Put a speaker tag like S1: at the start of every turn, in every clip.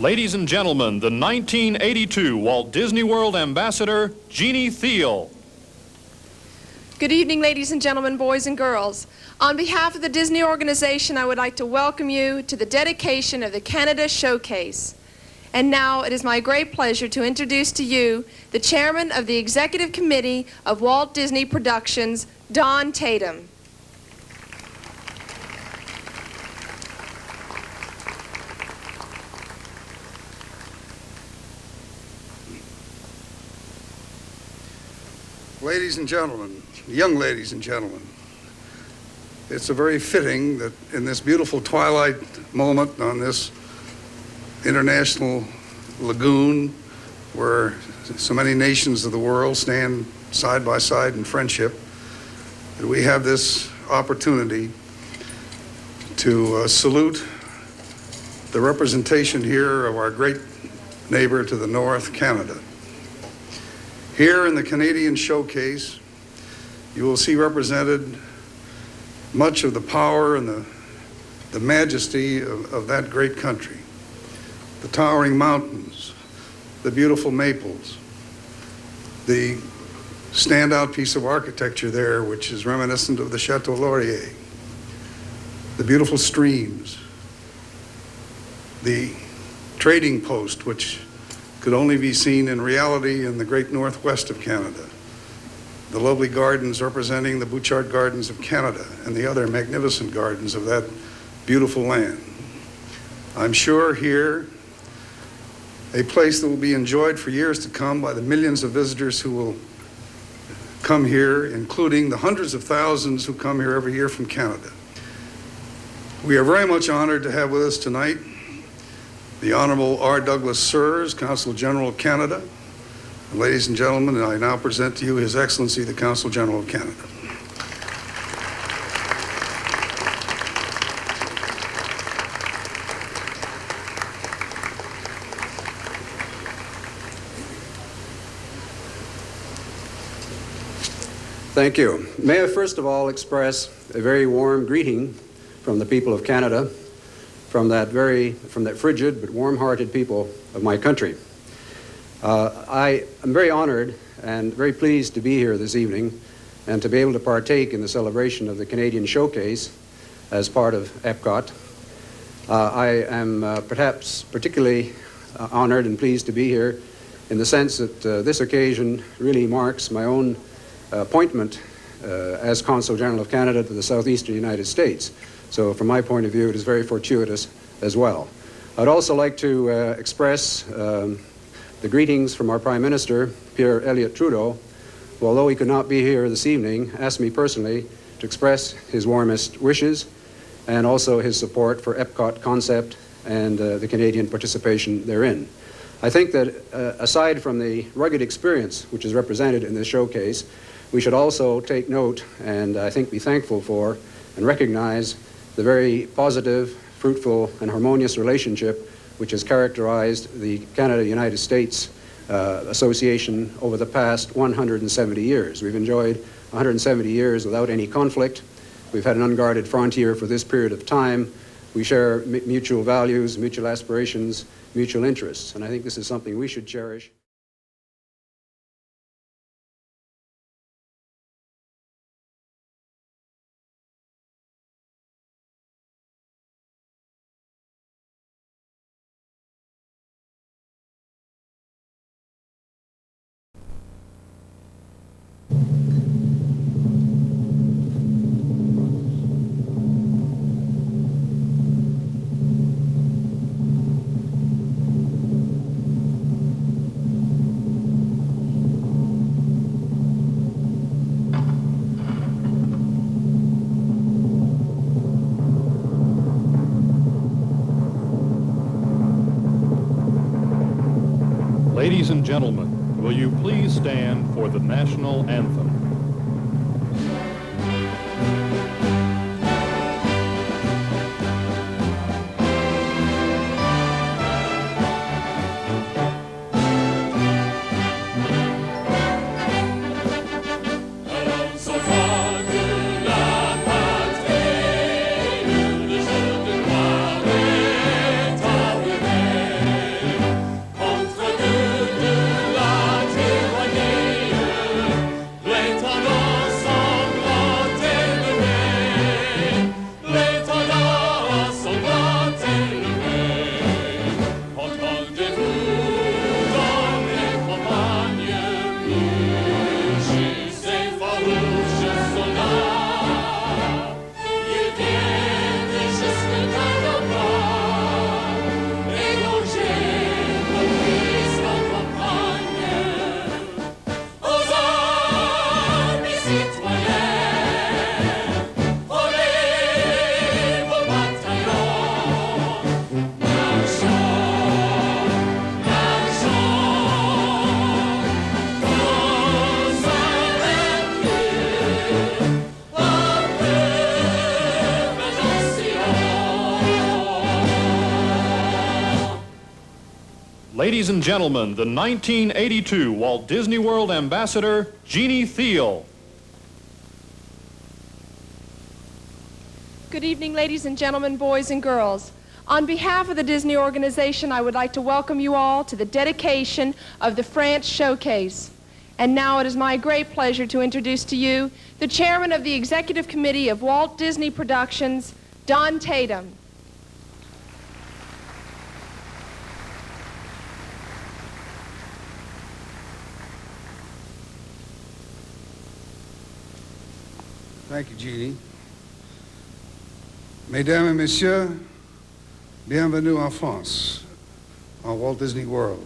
S1: Ladies and gentlemen, the 1982 Walt Disney World Ambassador, Jeannie Thiel.
S2: Good evening, ladies and gentlemen, boys and girls. On behalf of the Disney organization, I would like to welcome you to the dedication of the Canada Showcase. And now it is my great pleasure to introduce to you the chairman of the Executive Committee of Walt Disney Productions, Don Tatum.
S3: Ladies and gentlemen, young ladies and gentlemen, it's a very fitting that in this beautiful twilight moment on this international lagoon where so many nations of the world stand side by side in friendship, that we have this opportunity to salute the representation here of our great neighbor to the north, Canada. Here in the Canadian Showcase, you will see represented much of the power and the majesty of that great country. the towering mountains, the beautiful maples, the standout piece of architecture there, which is reminiscent of the Chateau Laurier, the beautiful streams, the trading post, which could only be seen in reality in the great northwest of Canada, the lovely gardens representing the Bouchard Gardens of Canada and the other magnificent gardens of that beautiful land. I'm sure here, a place that will be enjoyed for years to come by the millions of visitors who will come here, including the hundreds of thousands who come here every year from Canada. We are very much honored to have with us tonight the Honorable R. Douglas Surs, Consul General of Canada. And ladies and gentlemen, I now present to you His Excellency, the Consul General of Canada.
S4: Thank you. May I first of all express a very warm greeting from the people of Canada, from that frigid but warm-hearted people of my country. I am very honored and very pleased to be here this evening and to be able to partake in the celebration of the Canadian Showcase as part of Epcot. I am perhaps particularly honored and pleased to be here in the sense that this occasion really marks my own appointment as Consul General of Canada to the southeastern United States. So from my point of view, it is very fortuitous as well. I'd also like to express the greetings from our Prime Minister, Pierre Elliott Trudeau, who, although he could not be here this evening, asked me personally to express his warmest wishes and also his support for Epcot concept and the Canadian participation therein. I think that aside from the rugged experience which is represented in this showcase, we should also take note and I think be thankful for and recognize the very positive, fruitful, and harmonious relationship which has characterized the Canada-United States association over the past 170 years. We've enjoyed 170 years without any conflict. We've had an unguarded frontier for this period of time. We share mutual values, mutual aspirations, mutual interests, and I think this is something we should cherish.
S1: Ladies and gentlemen, will you please stand for the National Anthem? Ladies and gentlemen, the 1982 Walt Disney World Ambassador, Jeannie Thiel.
S2: Good evening, ladies and gentlemen, boys and girls. On behalf of the Disney organization, I would like to welcome you all to the dedication of the France Showcase. And now it is my great pleasure to introduce to you the chairman of the Executive Committee of Walt Disney Productions, Don Tatum.
S3: Thank you, Jeannie. Mesdames et messieurs, bienvenue en France, on Walt Disney World.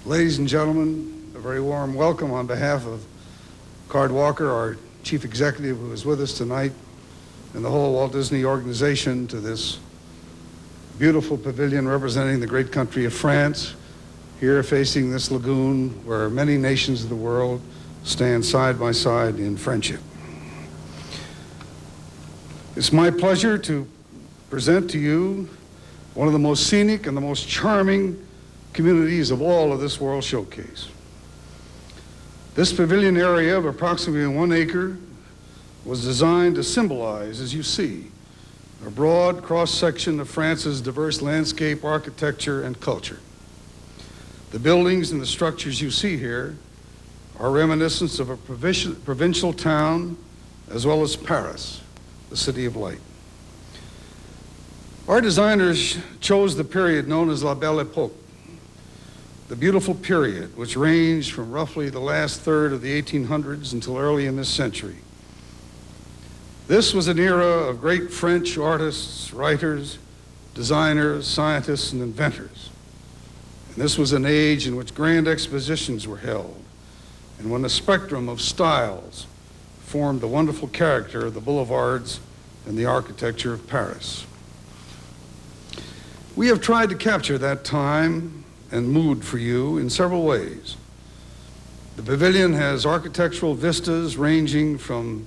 S3: Ladies and gentlemen, a very warm welcome on behalf of Card Walker, our chief executive who is with us tonight, and the whole Walt Disney organization to this beautiful pavilion representing the great country of France, here facing this lagoon where many nations of the world stand side by side in friendship. It's my pleasure to present to you one of the most scenic and the most charming communities of all of this World Showcase. This pavilion area of approximately 1 acre was designed to symbolize, as you see, a broad cross-section of France's diverse landscape, architecture, and culture. The buildings and the structures you see here are reminiscent of a provincial town as well as Paris, the city of light. Our designers chose the period known as La Belle Époque, the beautiful period which ranged from roughly the last third of the 1800s until early in this century. This was an era of great French artists, writers, designers, scientists, and inventors. And this was an age in which grand expositions were held, and when a spectrum of styles formed the wonderful character of the boulevards and the architecture of Paris. We have tried to capture that time and mood for you in several ways. The pavilion has architectural vistas ranging from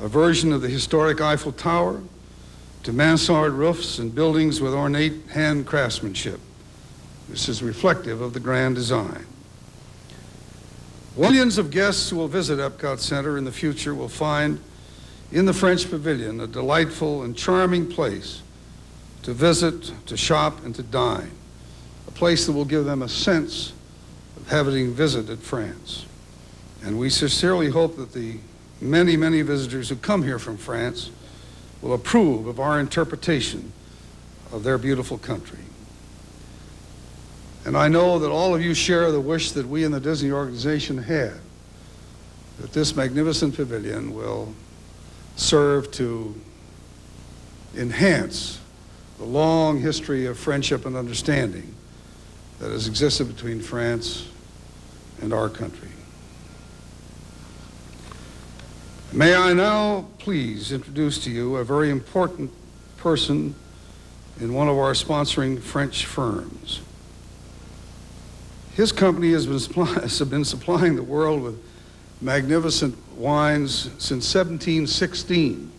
S3: a version of the historic Eiffel Tower to mansard roofs and buildings with ornate hand craftsmanship. This is reflective of the grand design. Millions of guests who will visit Epcot Center in the future will find in the French Pavilion a delightful and charming place to visit, to shop, and to dine, a place that will give them a sense of having visited France. And we sincerely hope that the many, many visitors who come here from France will approve of our interpretation of their beautiful country. And I know that all of you share the wish that we in the Disney organization have, that this magnificent pavilion will serve to enhance the long history of friendship and understanding that has existed between France and our country. May I now please introduce to you a very important person in one of our sponsoring French firms. His company has been supplying the world with magnificent wines since 1716.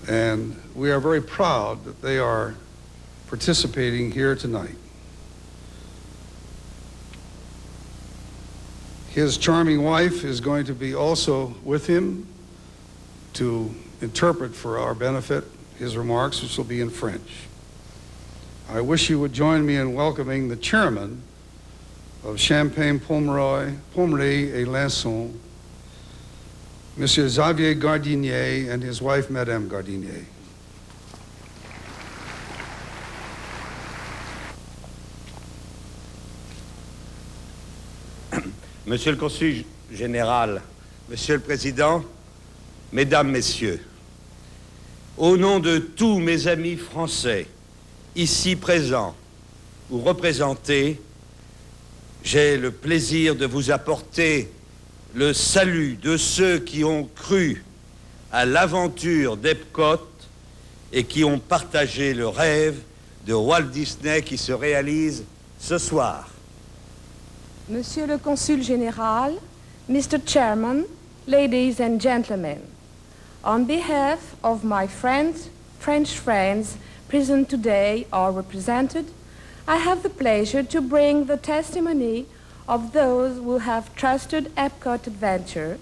S3: And we are very proud that they are participating here tonight. His charming wife is going to be also with him to interpret for our benefit his remarks, which will be in French. I wish you would join me in welcoming the chairman of Champagne Pommery et Lançon, Monsieur Xavier Gardinier, and his wife, Madame Gardinier.
S5: Monsieur le Consul Général, Monsieur le Président, Mesdames, Messieurs, au nom de tous mes amis français, ici présents ou représentés, j'ai le plaisir de vous apporter le salut de ceux qui ont cru à l'aventure d'Epcot et qui ont partagé le rêve de Walt Disney qui se réalise ce soir.
S2: Monsieur le Consul Général, Mr. Chairman, ladies and gentlemen, on behalf of my friends, French friends present today or represented, I have the pleasure to bring the testimony of those who have trusted Epcot Adventure,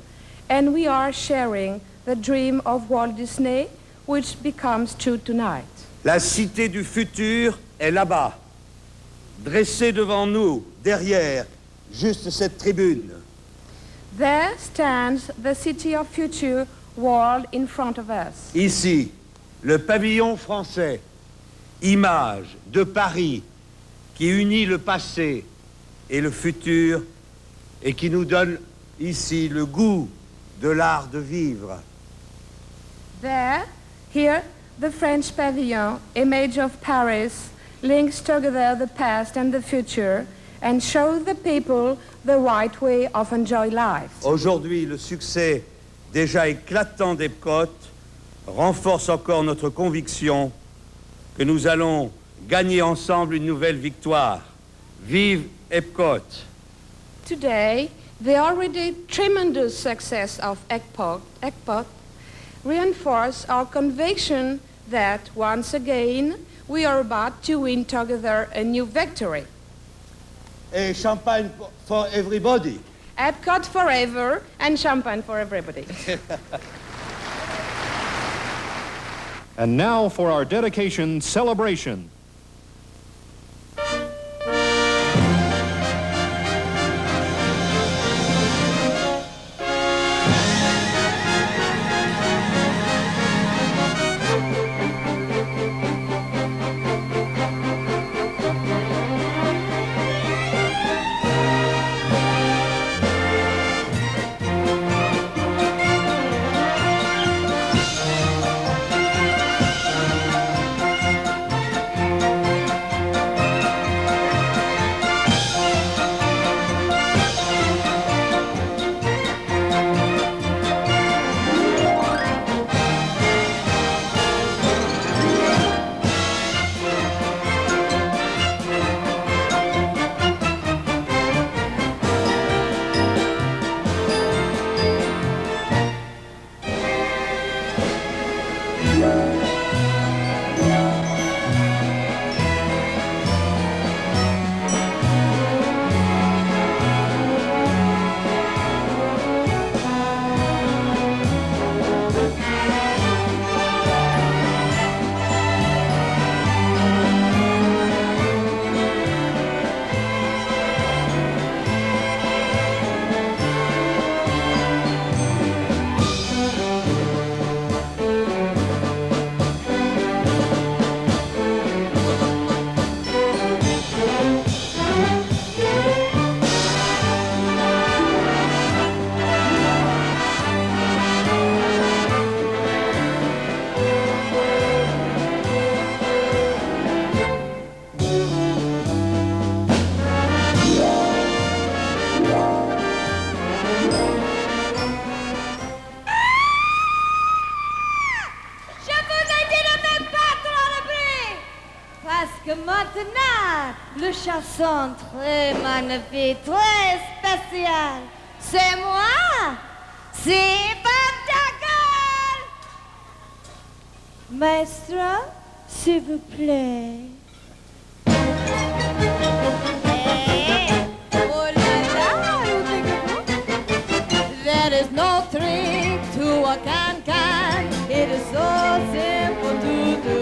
S2: and we are sharing the dream of Walt Disney, which becomes true tonight.
S5: La cité du futur est là-bas, dressée devant nous, derrière, juste cette tribune.
S6: There stands the city of future world in front of us.
S5: Ici, le pavillon français, image de Paris qui unit le passé et le futur et qui nous donne ici le goût de l'art de vivre.
S6: There, here, the French pavilion, image of Paris, links together the past and the future and shows the people the right way of enjoy life.
S5: Aujourd'hui, le succès déjà éclatant d'Epcot renforce encore notre conviction que nous allons gagner ensemble une nouvelle victoire. Vive Epcot!
S6: Today, the already tremendous success of Epcot reinforces our conviction that once again we are about to win together a new victory.
S5: Et champagne for everybody.
S6: Epcot forever and champagne for everybody.
S1: And now for our dedication celebration.
S7: Le chanson très magnifique, très spécial. C'est moi, c'est Pentacle. Maestro, s'il vous plaît. Oh la la, there is no trick to a can-can. It is so simple to do.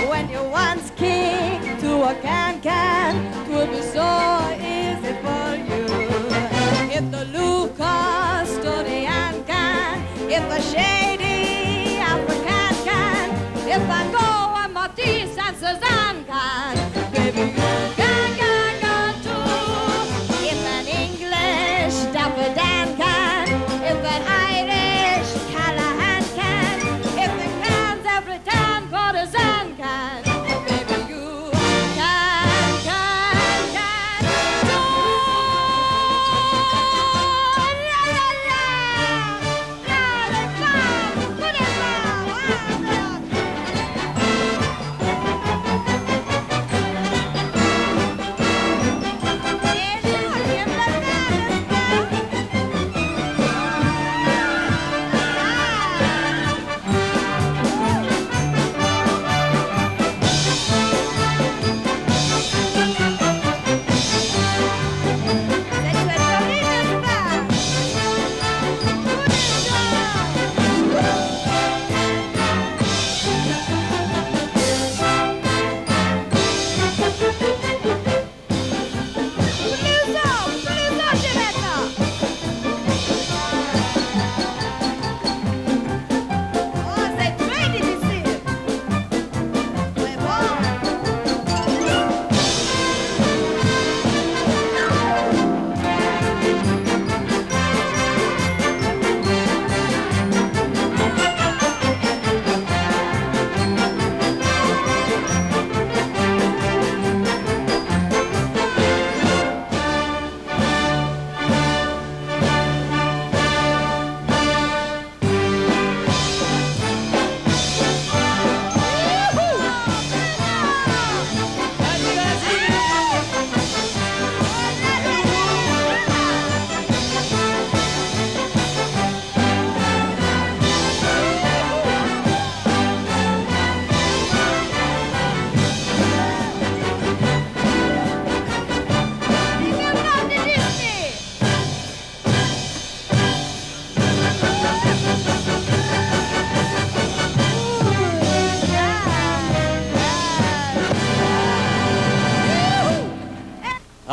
S7: When you once kick to a can-can, 'twill be so easy for you. If the Lucas Custodian can, if a shady African can, if I go and Matisse and Suzanne can, baby you can too. If an English Dapper Dan can, if an Irish Callahan can, if it cans every town courtesan can, baby you can.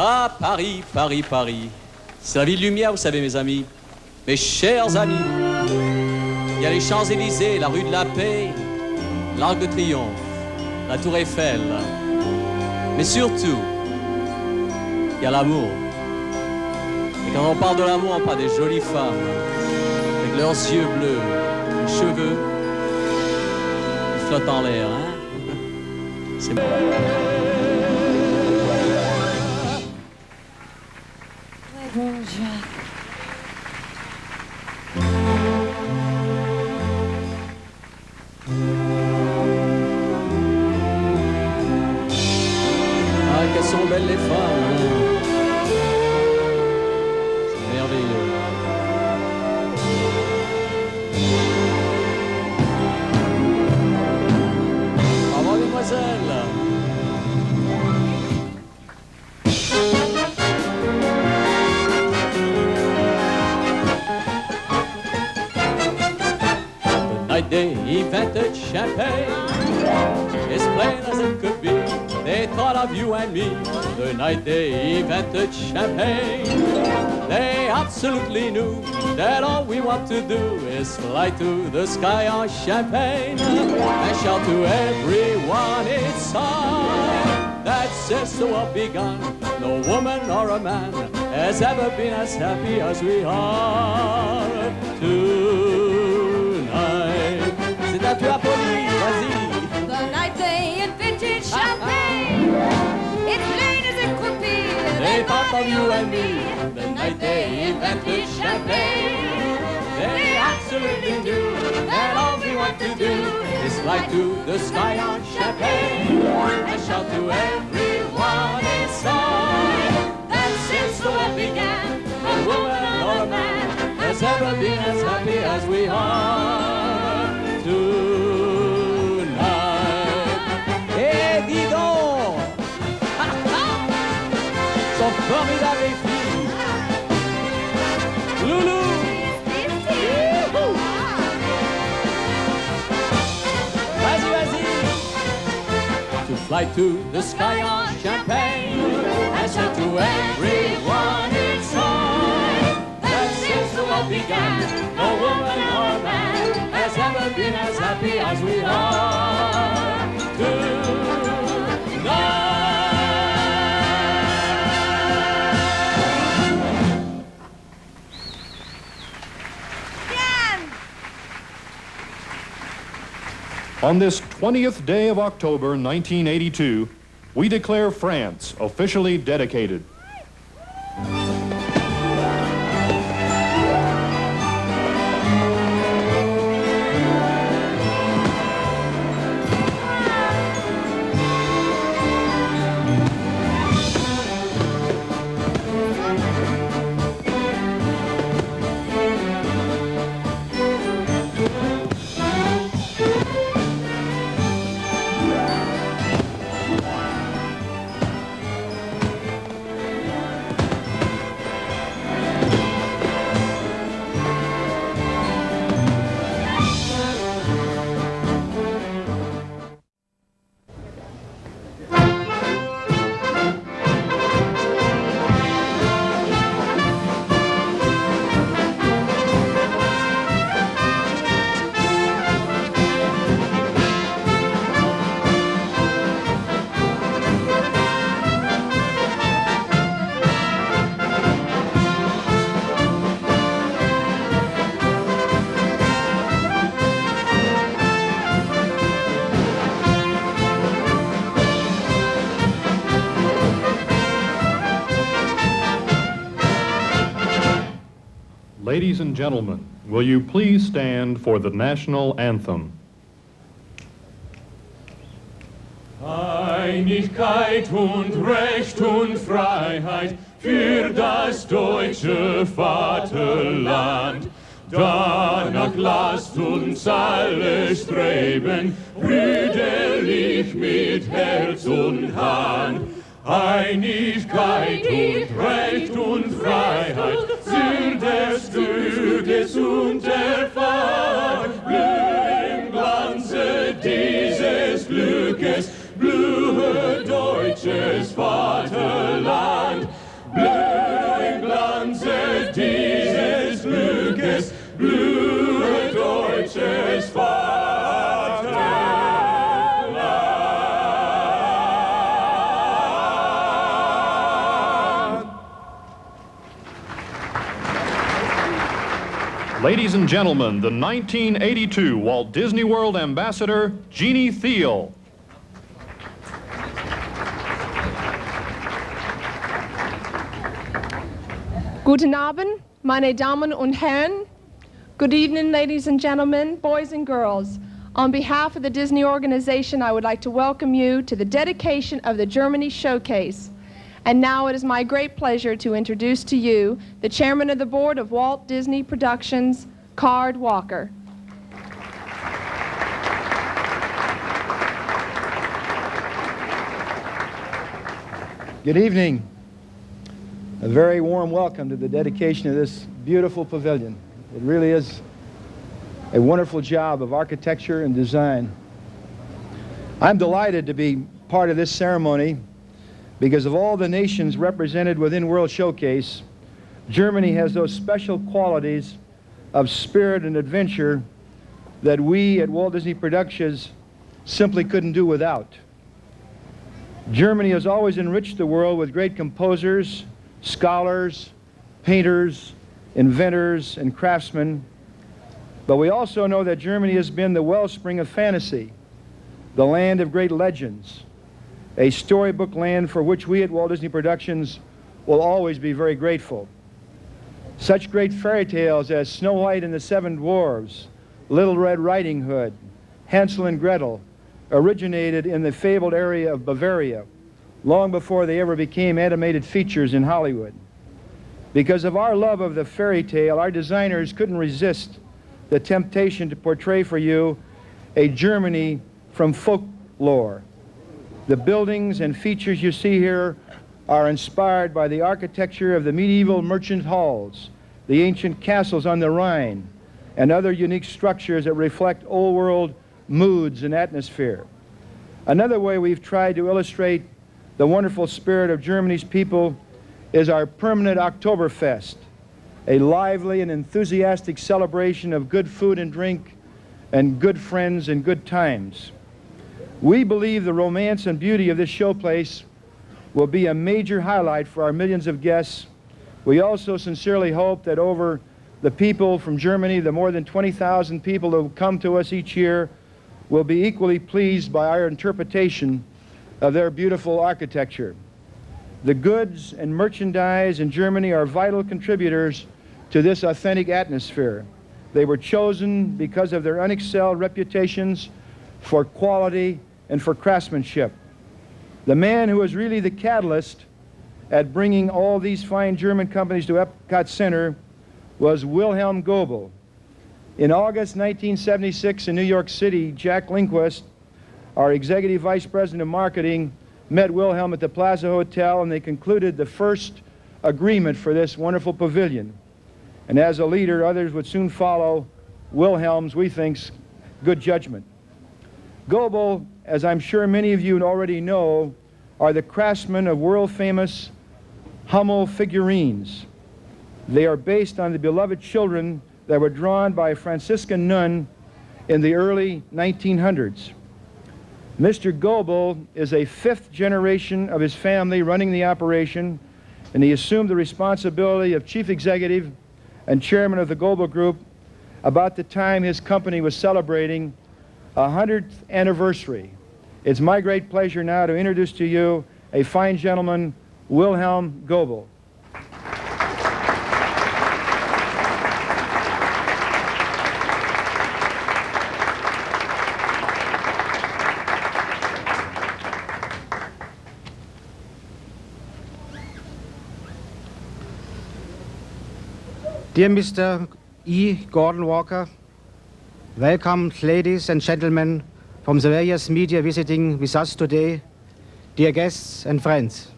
S8: Ah, Paris, Paris, Paris. C'est la ville lumière, vous savez, mes amis. Mes chers amis. Il y a les Champs-Élysées, la rue de la Paix, l'Arc de Triomphe, la Tour Eiffel. Mais surtout, il y a l'amour. Et quand on parle de l'amour, on parle des jolies femmes, avec leurs yeux bleus, les cheveux qui flottent en l'air, hein? C'est bon. Ah, qu'elles sont belles les femmes, hein? C'est merveilleux. Au revoir, mesdemoiselles. They invented champagne, as plain as it could be. They thought of you and me the night they invented champagne. They absolutely knew that all we want to do is fly to the sky on champagne and shout to everyone inside that since the world begun, no woman or a man has ever been as happy as we are tonight. C'est à toi, Pauline, vas-y.
S7: The night they invented champagne, it's plain as it could be.
S8: They thought of you and me the night they invented champagne. They absolutely knew that all we want to do is fly to the sky on champagne and shout to everyone inside that since the world began, no woman or a man has ever been as happy as we are tonight. Eh, dis donc! Sont formidables les filles! Loulou! Youhou! Vas-y, vas-y! To fly to the sky on champagne and say to everyone inside that since the world began, no woman or man has ever been as happy as we are tonight.
S1: On this 20th day of October 1982, we declare France officially dedicated. Ladies and gentlemen, will you please stand for the National Anthem?
S9: Einigkeit und Recht und Freiheit für das deutsche Vaterland. Danach lasst uns alle streben, brüderlich mit Herz und Hand. Einigkeit und Recht und Freiheit für des Glückes und der Fahrt. Blühe im Glanze dieses Glückes, blühe deutsches Vaterland.
S1: Ladies and gentlemen, the 1982 Walt Disney World Ambassador, Jeannie Thiel.
S2: Guten Abend, meine Damen und Herren. Good evening, ladies and gentlemen, boys and girls. On behalf of the Disney organization, I would like to welcome you to the dedication of the Germany Showcase. And now it is my great pleasure to introduce to you the chairman of the board of Walt Disney Productions, Card Walker.
S10: Good evening. A very warm welcome to the dedication of this beautiful pavilion. It really is a wonderful job of architecture and design. I'm delighted to be part of this ceremony because of all the nations represented within World Showcase. Germany has those special qualities of spirit and adventure that we at Walt Disney Productions simply couldn't do without. Germany has always enriched the world with great composers, scholars, painters, inventors, and craftsmen. But we also know that Germany has been the wellspring of fantasy, the land of great legends, a storybook land for which we at Walt Disney Productions will always be very grateful. Such great fairy tales as Snow White and the Seven Dwarfs, Little Red Riding Hood, Hansel and Gretel originated in the fabled area of Bavaria long before they ever became animated features in Hollywood. Because of our love of the fairy tale, our designers couldn't resist the temptation to portray for you a Germany from folklore. The buildings and features you see here are inspired by the architecture of the medieval merchant halls, the ancient castles on the Rhine, and other unique structures that reflect old world moods and atmosphere. Another way we've tried to illustrate the wonderful spirit of Germany's people is our permanent Oktoberfest, a lively and enthusiastic celebration of good food and drink and good friends and good times. We believe the romance and beauty of this showplace will be a major highlight for our millions of guests. We also sincerely hope that over the people from Germany, the more than 20,000 people who come to us each year, will be equally pleased by our interpretation of their beautiful architecture. The goods and merchandise in Germany are vital contributors to this authentic atmosphere. They were chosen because of their unexcelled reputations for quality and for craftsmanship. The man who was really the catalyst at bringing all these fine German companies to Epcot Center was Wilhelm Goebel. In August 1976 in New York City, Jack Lindquist, our executive vice president of marketing, met Wilhelm at the Plaza Hotel, and they concluded the first agreement for this wonderful pavilion. And as a leader, others would soon follow Wilhelm's, we think, good judgment. Goebel, as I'm sure many of you already know, are the craftsmen of world-famous Hummel figurines. They are based on the beloved children that were drawn by a Franciscan nun in the early 1900s. Mr. Goebel is a fifth generation of his family running the operation, and he assumed the responsibility of chief executive and chairman of the Goebel Group about the time his company was celebrating 100th anniversary. It's my great pleasure now to introduce to you a fine gentleman, Wilhelm Goebel.
S11: Dear Mr. E. Gordon Walker, welcome ladies and gentlemen from the various media visiting with us today, dear guests and friends.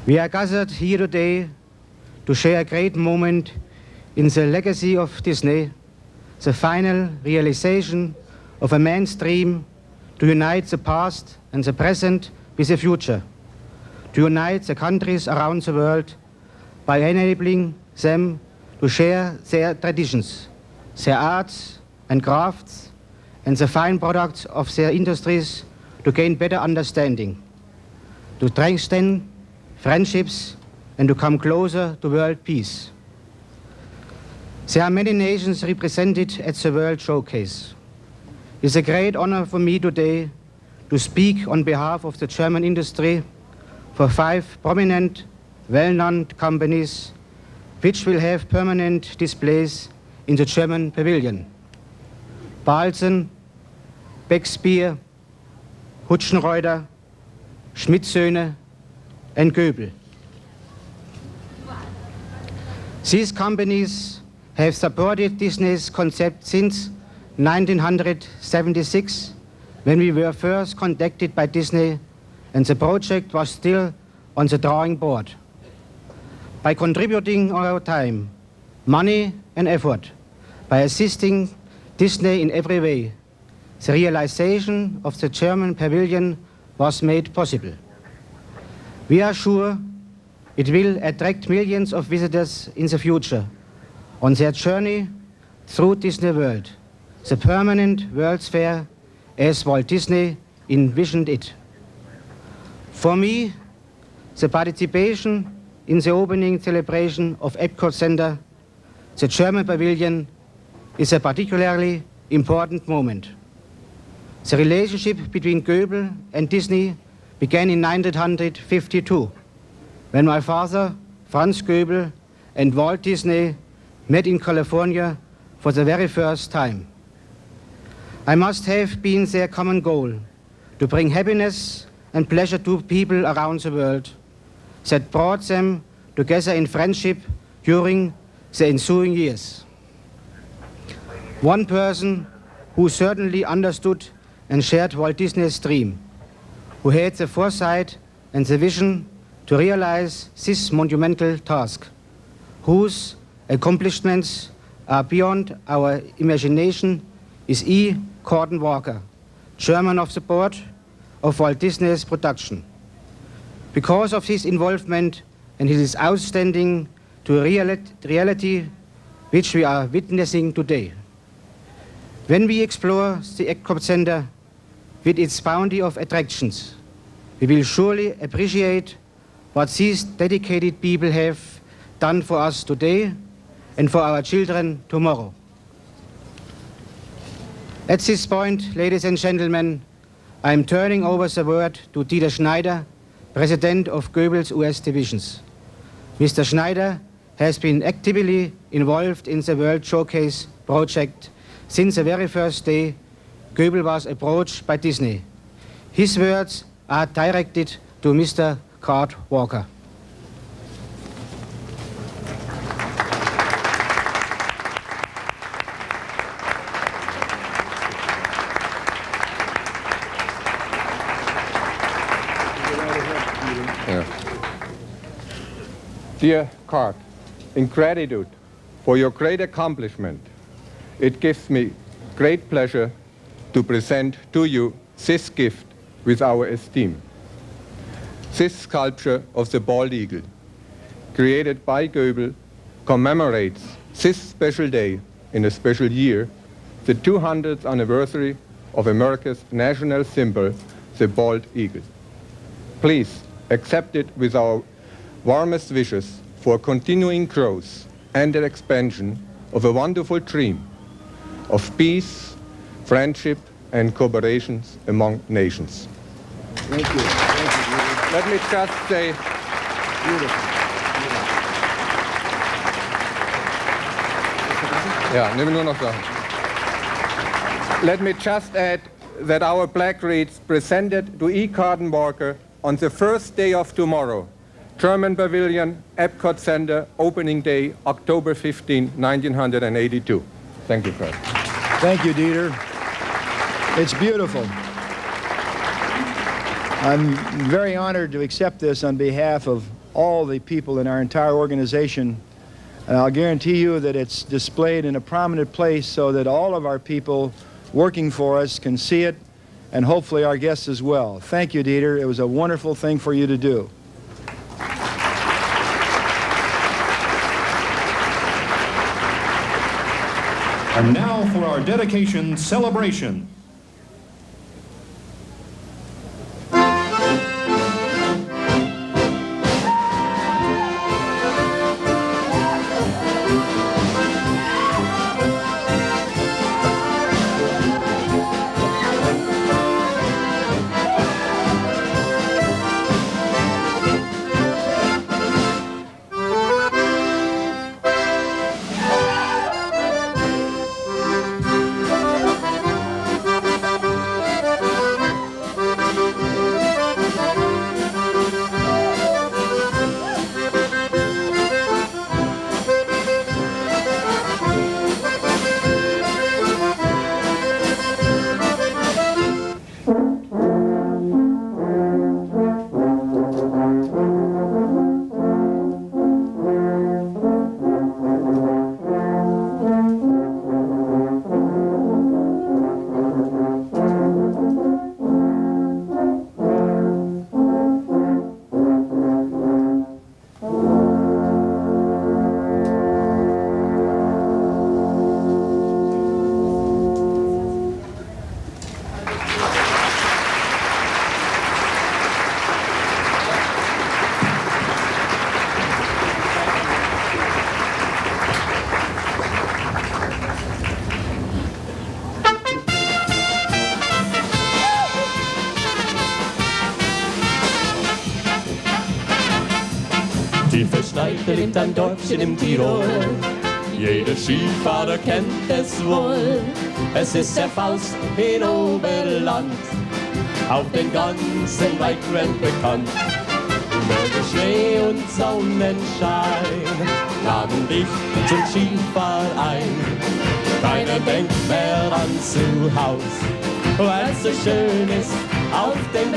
S11: We are gathered here today to share a great moment in the legacy of Disney, the final realization of a man's dream to unite the past and the present with the future, to unite the countries around the world by enabling them to share their traditions, their arts and crafts, and the fine products of their industries to gain better understanding, to strengthen friendships, and to come closer to world peace. There are many nations represented at the World Showcase. It's a great honor for me today to speak on behalf of the German industry for 5 prominent, well-known companies which will have permanent displays in the German pavilion. Balzen, Becksbier, Hutschenreuter, Schmidt-Söhne, and Goebel. These companies have supported Disney's concept since 1976, when we were first contacted by Disney and the project was still on the drawing board. By contributing our time, money and effort, by assisting Disney in every way, the realization of the German pavilion was made possible. We are sure it will attract millions of visitors in the future on their journey through Disney World, the permanent World's Fair as Walt Disney envisioned it. For me, the participation in the opening celebration of Epcot Center, the German pavilion, is a particularly important moment. The relationship between Goebel and Disney began in 1952, when my father, Franz Goebel, and Walt Disney met in California for the very first time. I must have been their common goal, to bring happiness and pleasure to people around the world, that brought them together in friendship during the ensuing years. One person who certainly understood and shared Walt Disney's dream, who had the foresight and the vision to realize this monumental task, whose accomplishments are beyond our imagination, is E. Gordon Walker, chairman of the board of Walt Disney's production. Because of his involvement and his outstanding to reality which we are witnessing today. When we explore the Epcot Center with its bounty of attractions, we will surely appreciate what these dedicated people have done for us today and for our children tomorrow. At this point, ladies and gentlemen, I am turning over the word to Dieter Schneider, President of Goebel's US divisions. Mr. Schneider has been actively involved in the World Showcase project since the very first day Goebel was approached by Disney. His words are directed to Mr. Kurt Walker.
S12: Dear Clarke, in gratitude for your great accomplishment, it gives me great pleasure to present to you this gift with our esteem. This sculpture of the bald eagle, created by Goebel, commemorates this special day in a special year, the 200th anniversary of America's national symbol, the bald eagle. Please accept it with our warmest wishes for continuing growth and the expansion of a wonderful dream of peace, friendship, and cooperation among nations.
S10: Thank you. Thank you.
S12: Let me just say, Let me just add that our plaque reads, presented to E. Gordon Walker on the first day of tomorrow, German Pavilion, Epcot Center, opening day, October 15, 1982. Thank you, Kurt.
S10: Thank you, Dieter. It's beautiful. I'm very honored to accept this on behalf of all the people in our entire organization. And I'll guarantee you that it's displayed in a prominent place so that all of our people working for us can see it, and hopefully our guests as well. Thank you, Dieter. It was a wonderful thing for you to do.
S1: And now for our dedication celebration.
S8: Die Verschneite lebt ein Dörfchen im Tirol. Jeder Skifahrer kennt es wohl. Es ist der Faust in Oberland, auf den ganzen weiten Welt bekannt. Möge Schnee und Sonnenschein laden dich zum Skiverein. Keiner denkt mehr an zu Haus, weil es so schön ist auf dem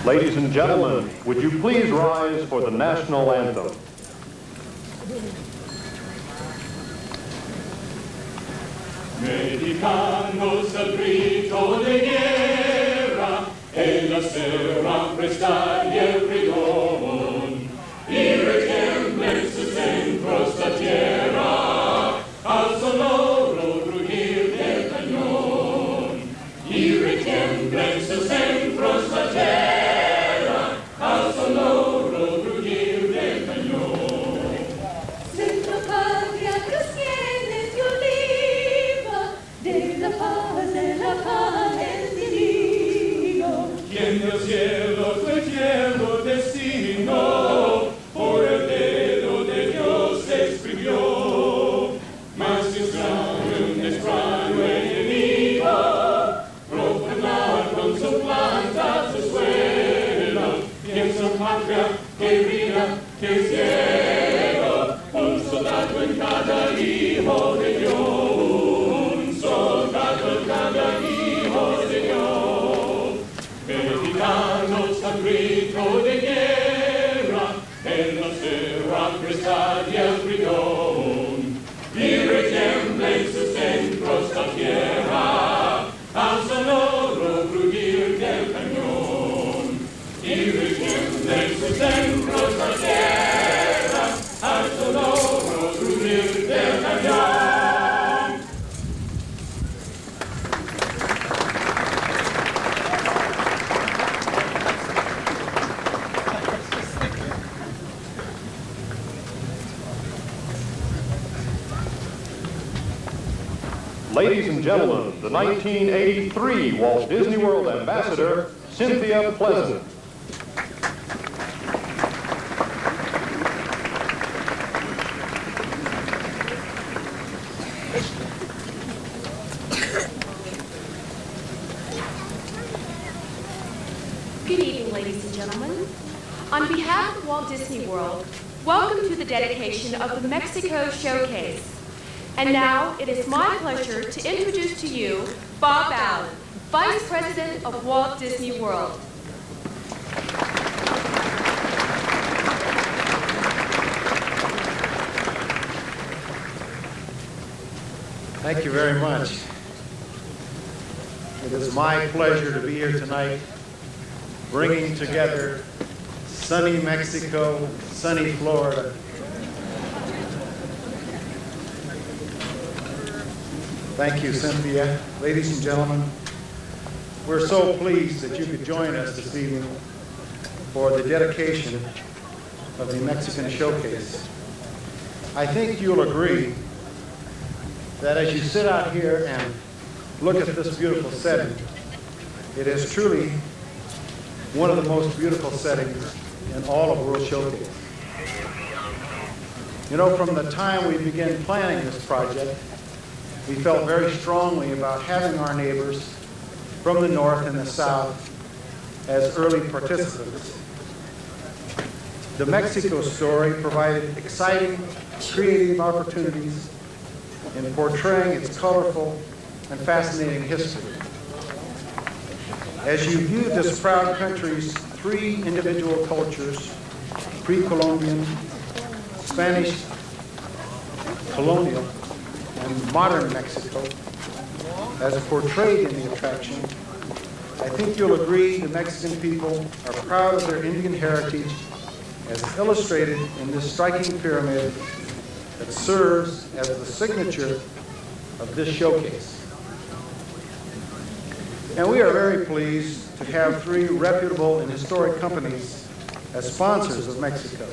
S1: Ladies and gentlemen, would you please rise for the National Anthem?
S9: Mexicanos al grito de guerra, en la sierra prestar y el pregón, y retiembla en sus centros la tierra, al sonoro rugir del cañón, y retiembla en sus centros la tierra, al sonoro rugir del cañón.
S7: Centro patria que tienes y oliva, de la paz el divino.
S9: Quien del cielo fue tierno destino, por el dedo de Dios se exprimió, mas un extraño enemigo, profanar con su planta su suelo, y en su patria que brilla, que es cielo, un soldado en cada hijo de Dios, un soldado en cada hijo de Dios. Mexicanos al grito de guerra, en la sierra prestar y el bridón, y retiembla en sus centros la tierra, al sonoro rugir del cañón, y retiembla en sus centros la tierra, al sonoro rugir del cañón.
S1: Ladies and gentlemen, the 1983 Walt Disney World Ambassador, Cynthia Pleasant.
S13: Good evening, ladies and gentlemen. On behalf of Walt Disney World, welcome to the dedication of the Mexico Showcase. And now it is my pleasure to introduce to you Bob Allen, Vice President of Walt Disney World.
S14: Thank you very much. It is my pleasure to be here tonight, bringing together sunny Mexico, sunny Florida. Thank you, Cynthia. Ladies and gentlemen, we're so pleased that you could join us this evening for the dedication of the Mexican Showcase. I think you'll agree that as you sit out here and look at this beautiful setting, it is truly one of the most beautiful settings in all of World Showcase. You know, from the time we began planning this project, we felt very strongly about having our neighbors from the north and the south as early participants. The Mexico story provided exciting, creative opportunities in portraying its colorful and fascinating history. As you view this proud country's three individual cultures, pre-Columbian, Spanish, colonial, and modern Mexico, as portrayed in the attraction, I think you'll agree the Mexican people are proud of their Indian heritage as illustrated in this striking pyramid that serves as the signature of this showcase. And we are very pleased to have three reputable and historic companies as sponsors of Mexico.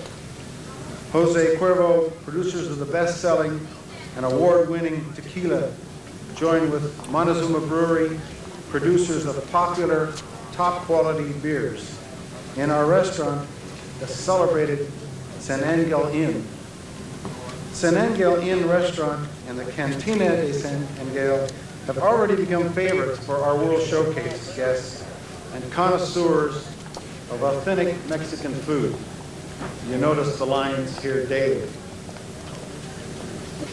S14: Jose Cuervo, producers of the best-selling and award-winning tequila, joined with Montezuma Brewery, producers of popular, top-quality beers. In our restaurant, the celebrated San Angel Inn. San Angel Inn restaurant and the Cantina de San Angel have already become favorites for our World Showcase guests and connoisseurs of authentic Mexican food. You notice the lines here daily.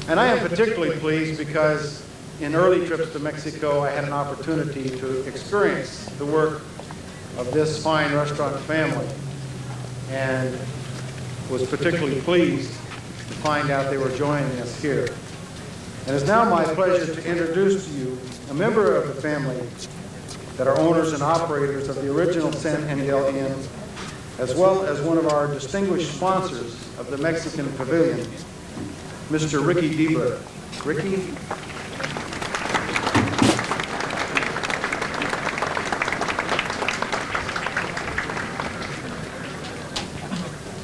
S14: And I am particularly pleased because in early trips to Mexico, I had an opportunity to experience the work of this fine restaurant family and was particularly pleased to find out they were joining us here. And it's now my pleasure to introduce to you a member of the family that are owners and operators of the original San Angel Inn, as well as one of our distinguished sponsors of the Mexican Pavilion, Mr. Ricky Diebler. Ricky?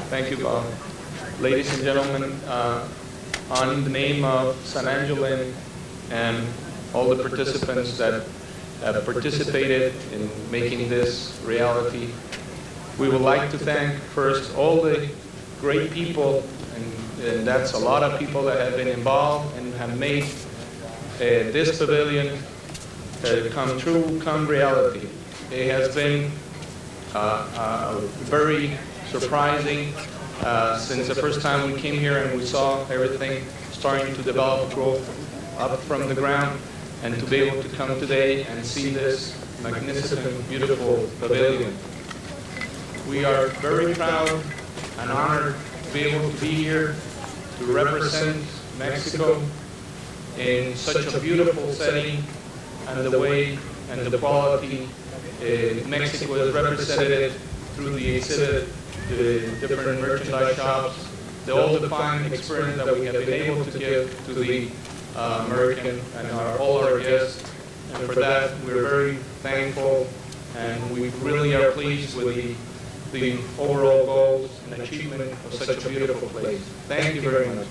S15: Thank you, Bob. Ladies and gentlemen, on the name of San Angel Inn and all the participants that have participated in making this reality, we would like to thank first all the great people, and that's a lot of people that have been involved and have made this pavilion come reality. It has been very surprising since the first time we came here and we saw everything starting to develop, grow up from the ground, and to be able to come today and see this magnificent, beautiful pavilion. We are very proud and honored to be able to be here to represent Mexico in such a beautiful setting, and the way and the quality Mexico is represented through the exhibit, the different merchandise shops, all the fine experience that we have been able to give to the American and all our guests. And for that, we're very thankful, and we really are pleased with the overall goals and achievement of such a beautiful place. Thank you very much.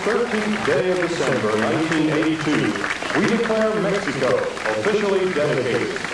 S1: 13th day of December, 1982, we declare Mexico officially dedicated.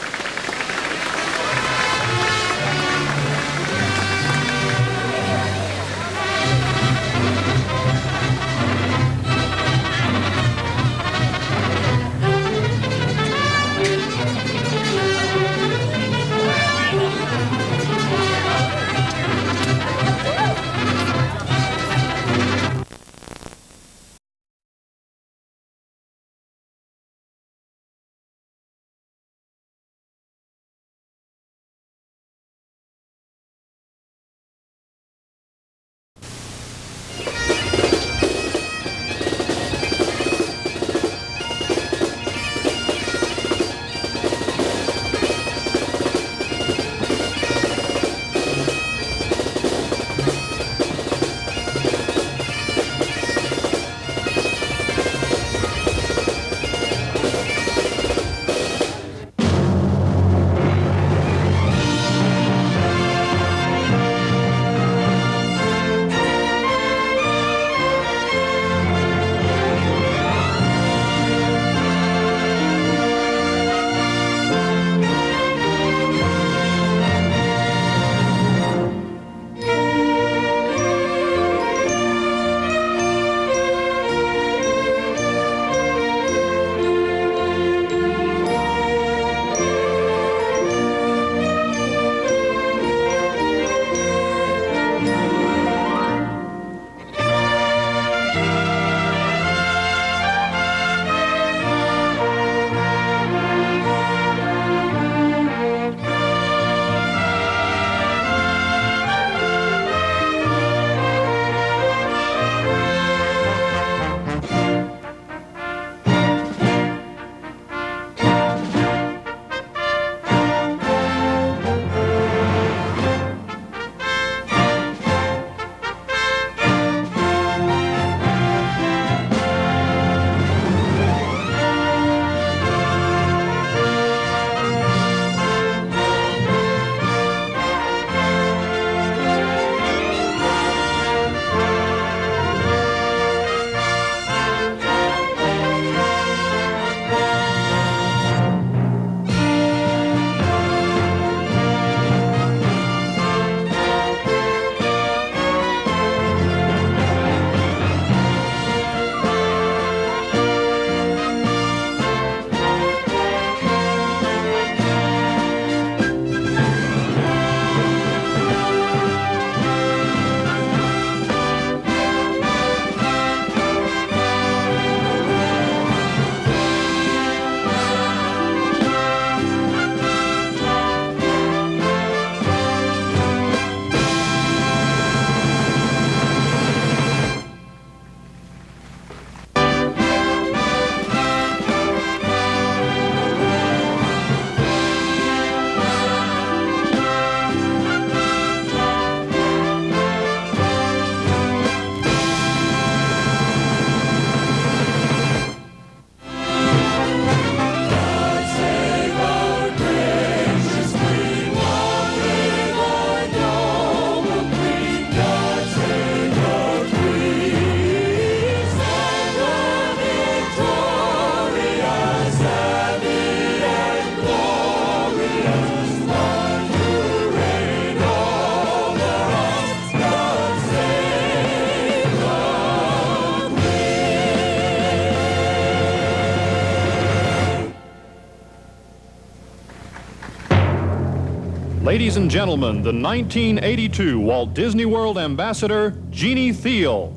S1: Ladies and gentlemen, the 1982 Walt Disney World Ambassador, Jeannie Thiel.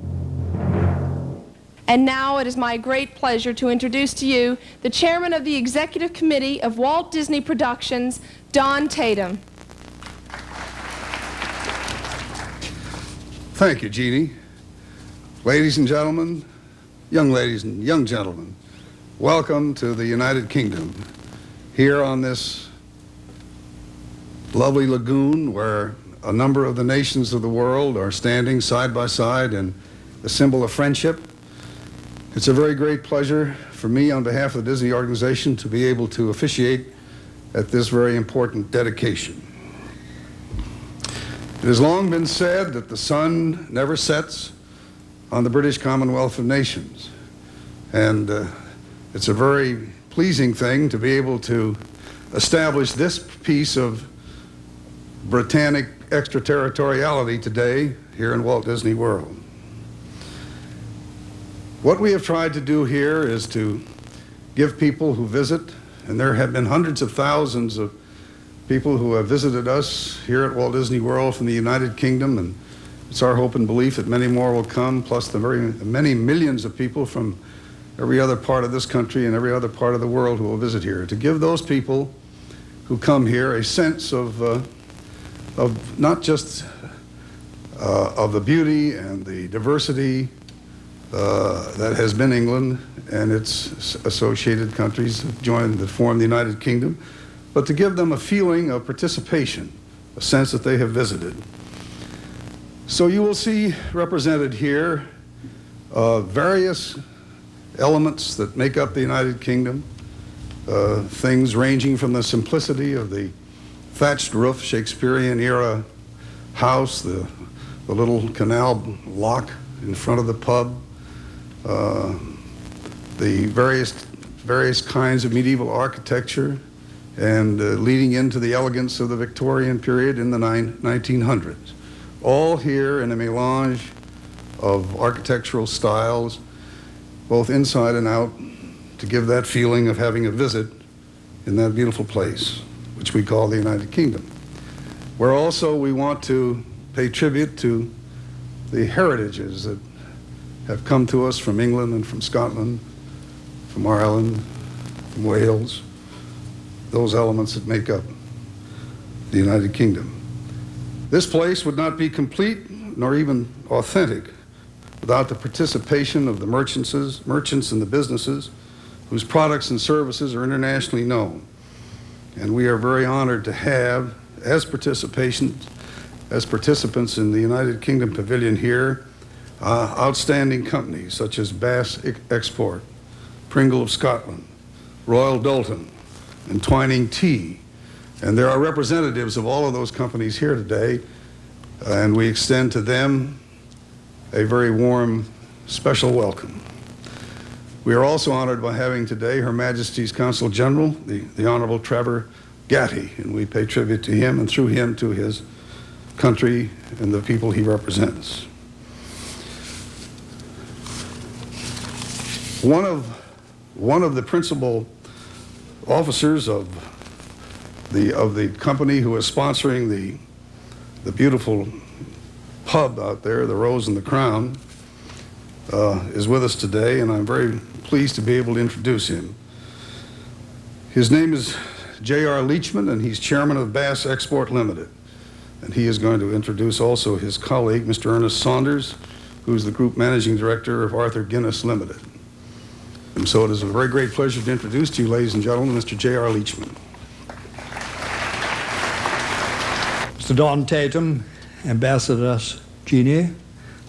S2: And now it is my great pleasure to introduce to you the chairman of the Executive Committee of Walt Disney Productions, Don Tatum.
S3: Thank you, Jeannie. Ladies and gentlemen, young ladies and young gentlemen, welcome to the United Kingdom, here on this lovely lagoon where a number of the nations of the world are standing side by side in a symbol of friendship. It's a very great pleasure for me on behalf of the Disney organization to be able to officiate at this very important dedication. It has long been said that the sun never sets on the British Commonwealth of Nations. And it's a very pleasing thing to be able to establish this piece of Britannic extraterritoriality today here in Walt Disney World. What we have tried to do here is to give people who visit, and there have been hundreds of thousands of people who have visited us here at Walt Disney World from the United Kingdom, and it's our hope and belief that many more will come, plus the very many millions of people from every other part of this country and every other part of the world who will visit here, to give those people who come here a sense of not just of the beauty and the diversity that has been England and its associated countries that form the United Kingdom, but to give them a feeling of participation, a sense that they have visited. So you will see represented here various elements that make up the United Kingdom, things ranging from the simplicity of the thatched roof Shakespearean era house, the little canal lock in front of the pub, the various kinds of medieval architecture, and leading into the elegance of the Victorian period in the 1900s. All here in a melange of architectural styles, both inside and out, to give that feeling of having a visit in that beautiful place, which we call the United Kingdom. Where also we want to pay tribute to the heritages that have come to us from England and from Scotland, from Ireland, from Wales, those elements that make up the United Kingdom. This place would not be complete nor even authentic without the participation of the merchants and the businesses whose products and services are internationally known. And we are very honored to have, as participants in the United Kingdom Pavilion here, outstanding companies such as Bass Export, Pringle of Scotland, Royal Doulton, and Twining Tea. And there are representatives of all of those companies here today, and we extend to them a very warm, special welcome. We are also honored by having today Her Majesty's Consul General, the Honorable Trevor Gatty, and we pay tribute to him and through him to his country and the people he represents. One of the principal officers of the company who is sponsoring the beautiful pub out there, the Rose and the Crown, is with us today, and I'm very pleased to be able to introduce him. His name is J.R. Leachman, and he's chairman of Bass Export Limited. And he is going to introduce also his colleague, Mr. Ernest Saunders, who's the group managing director of Arthur Guinness Limited. And so it is a very great pleasure to introduce to you, ladies and gentlemen, Mr. J.R. Leachman.
S16: Mr. Don Tatum, Ambassador Jeannie,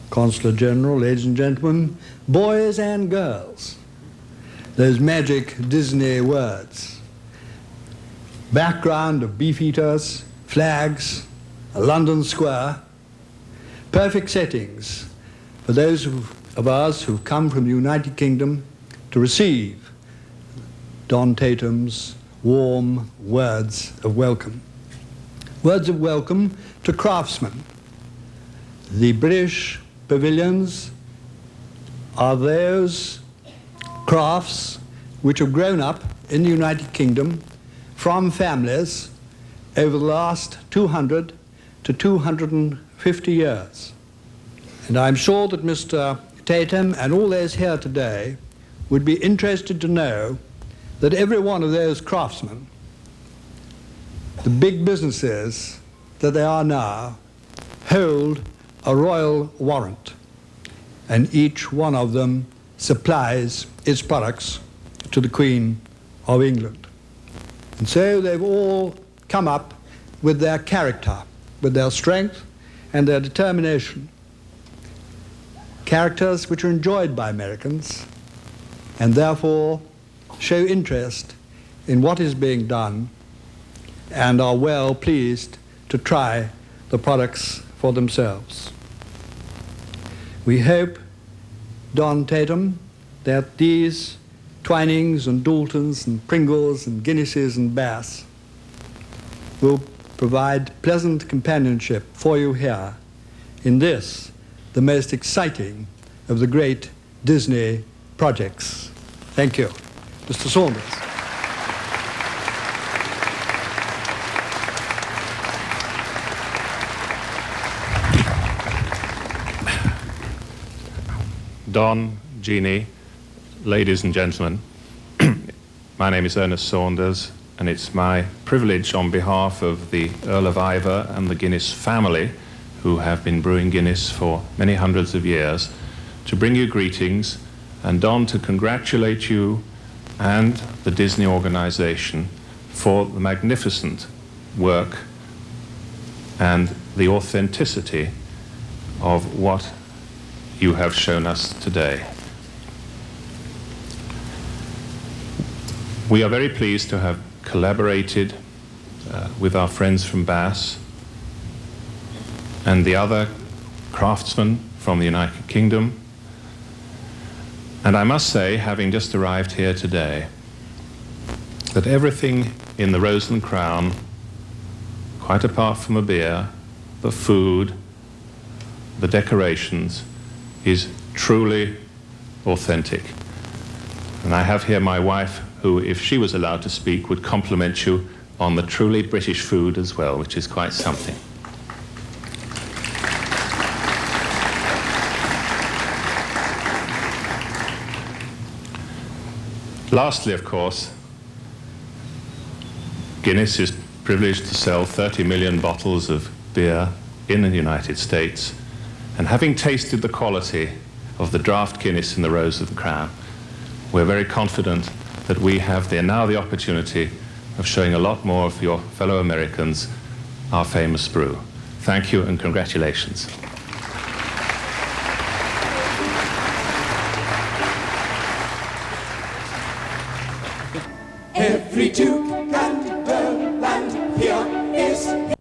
S16: Consular General, ladies and gentlemen, boys and girls, those magic Disney words. Background of beefeaters, flags, a London square, perfect settings for those of us who've come from the United Kingdom to receive Don Tatum's warm words of welcome. Words of welcome to craftsmen. The British pavilions are those crafts which have grown up in the United Kingdom from families over the last 200 to 250 years. And I'm sure that Mr. Tatum and all those here today would be interested to know that every one of those craftsmen, the big businesses that they are now, hold a royal warrant, and each one of them supplies its products to the Queen of England. And so they've all come up with their character, with their strength and their determination. Characters which are enjoyed by Americans and therefore show interest in what is being done and are well pleased to try the products for themselves. We hope, Don Tatum, that these Twinings and Daltons and Pringles and Guinnesses and Bass will provide pleasant companionship for you here in this, the most exciting of the great Disney projects. Thank you. Mr. Saunders.
S17: Don, Jeannie, ladies and gentlemen, my name is Ernest Saunders, and it's my privilege on behalf of the Earl of Iver and the Guinness family, who have been brewing Guinness for many hundreds of years, to bring you greetings, and Don, to congratulate you and the Disney organization for the magnificent work and the authenticity of what you have shown us today. We are very pleased to have collaborated with our friends from Bass and the other craftsmen from the United Kingdom. And I must say, having just arrived here today, that everything in the Rose and Crown, quite apart from the beer, the food, the decorations, is truly authentic. And I have here my wife, who, if she was allowed to speak, would compliment you on the truly British food as well, which is quite something. Lastly, of course, Guinness is privileged to sell 30 million bottles of beer in the United States. And having tasted the quality of the draft Guinness in the Rose of the Crown, we're very confident that we have now the opportunity of showing a lot more of your fellow Americans our famous brew. Thank you and congratulations.
S9: Every Duke and Earl and here is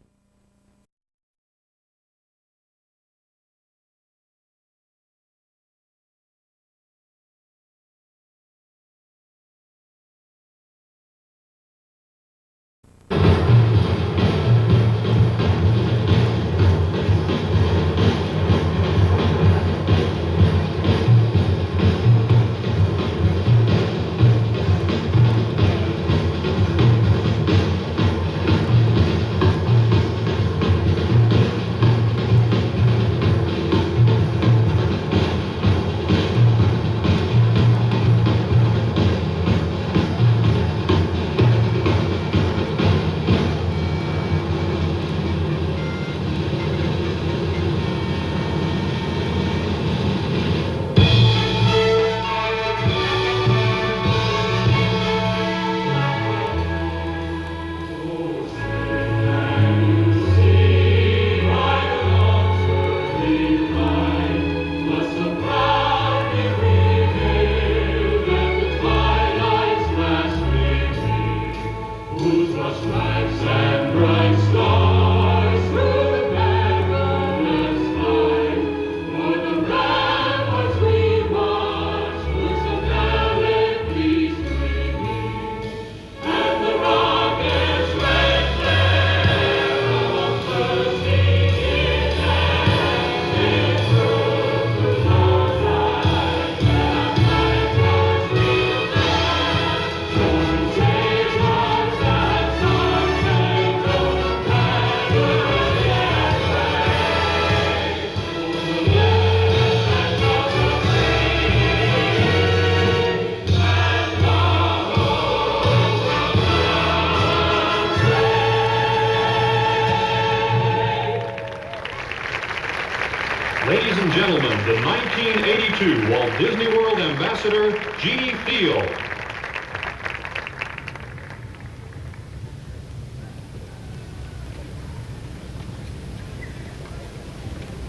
S1: Ladies and gentlemen, the 1982 Walt Disney World Ambassador, Jeannie Field.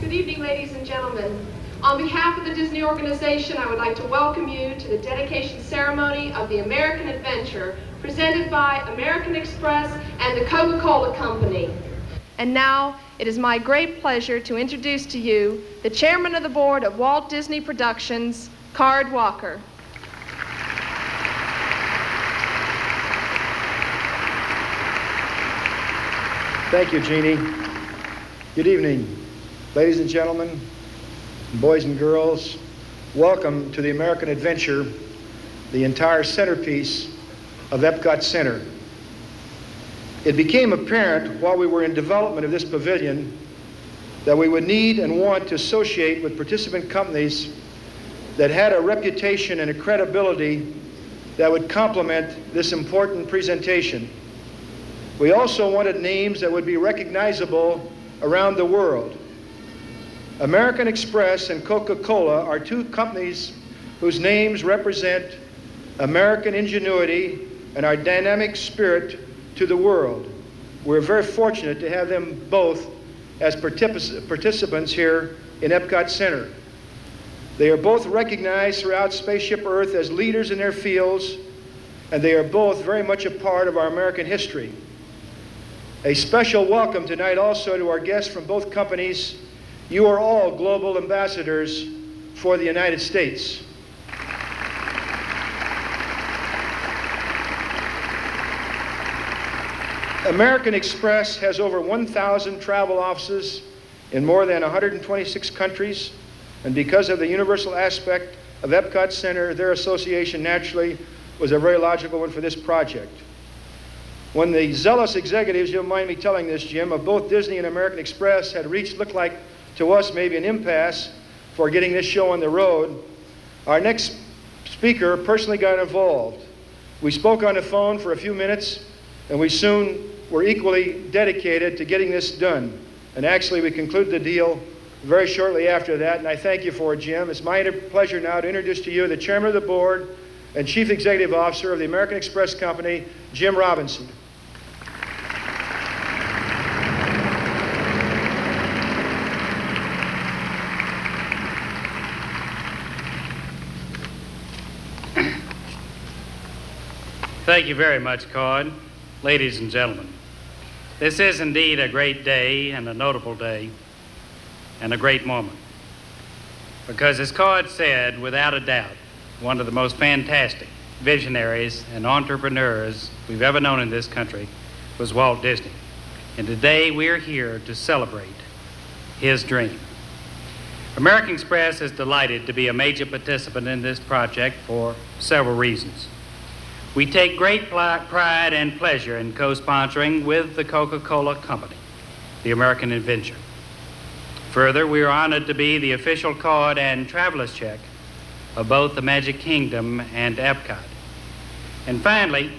S2: Good evening, ladies and gentlemen. On behalf of the Disney organization, I would like to welcome you to the dedication ceremony of the American Adventure, presented by American Express and the Coca-Cola Company. And now, it is my great pleasure to introduce to you the chairman of the board of Walt Disney Productions, Card Walker.
S10: Thank you, Jeannie. Good evening, ladies and gentlemen, boys and girls. Welcome to the American Adventure, the entire centerpiece of Epcot Center. It became apparent while we were in development of this pavilion that we would need and want to associate with participant companies that had a reputation and a credibility that would complement this important presentation. We also wanted names that would be recognizable around the world. American Express and Coca-Cola are two companies whose names represent American ingenuity and our dynamic spirit to the world. We're very fortunate to have them both as participants here in Epcot Center. They are both recognized throughout Spaceship Earth as leaders in their fields, and they are both very much a part of our American history. A special welcome tonight also to our guests from both companies. You are all global ambassadors for the United States. American Express has over 1,000 travel offices in more than 126 countries, and because of the universal aspect of Epcot Center, their association naturally was a very logical one for this project. When the zealous executives, you'll mind me telling this, Jim, of both Disney and American Express had reached, looked like to us, maybe an impasse for getting this show on the road, our next speaker personally got involved. We spoke on the phone for a few minutes, and we soon were equally dedicated to getting this done. And actually, we concluded the deal very shortly after that, and I thank you for it, Jim. It's my pleasure now to introduce to you the chairman of the board and chief executive officer of the American Express Company, Jim Robinson.
S18: Thank you very much, Claude. Ladies and gentlemen, this is indeed a great day and a notable day and a great moment. Because as Claude said, without a doubt, one of the most fantastic visionaries and entrepreneurs we've ever known in this country was Walt Disney. And today we're here to celebrate his dream. American Express is delighted to be a major participant in this project for several reasons. We take great pride and pleasure in co-sponsoring with the Coca-Cola Company, the American Adventure. Further, we are honored to be the official card and traveler's check of both the Magic Kingdom and Epcot. And finally,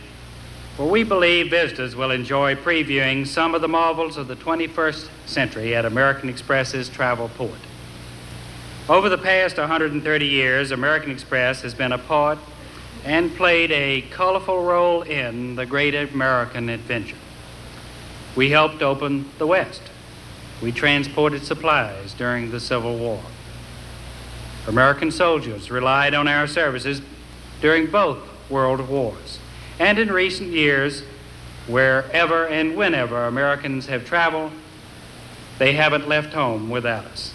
S18: for we believe visitors will enjoy previewing some of the marvels of the 21st century at American Express's travel port. Over the past 130 years, American Express has been a part and played a colorful role in the great American adventure. We helped open the West. We transported supplies during the Civil War. American soldiers relied on our services during both world wars. And in recent years, wherever and whenever Americans have traveled, they haven't left home without us.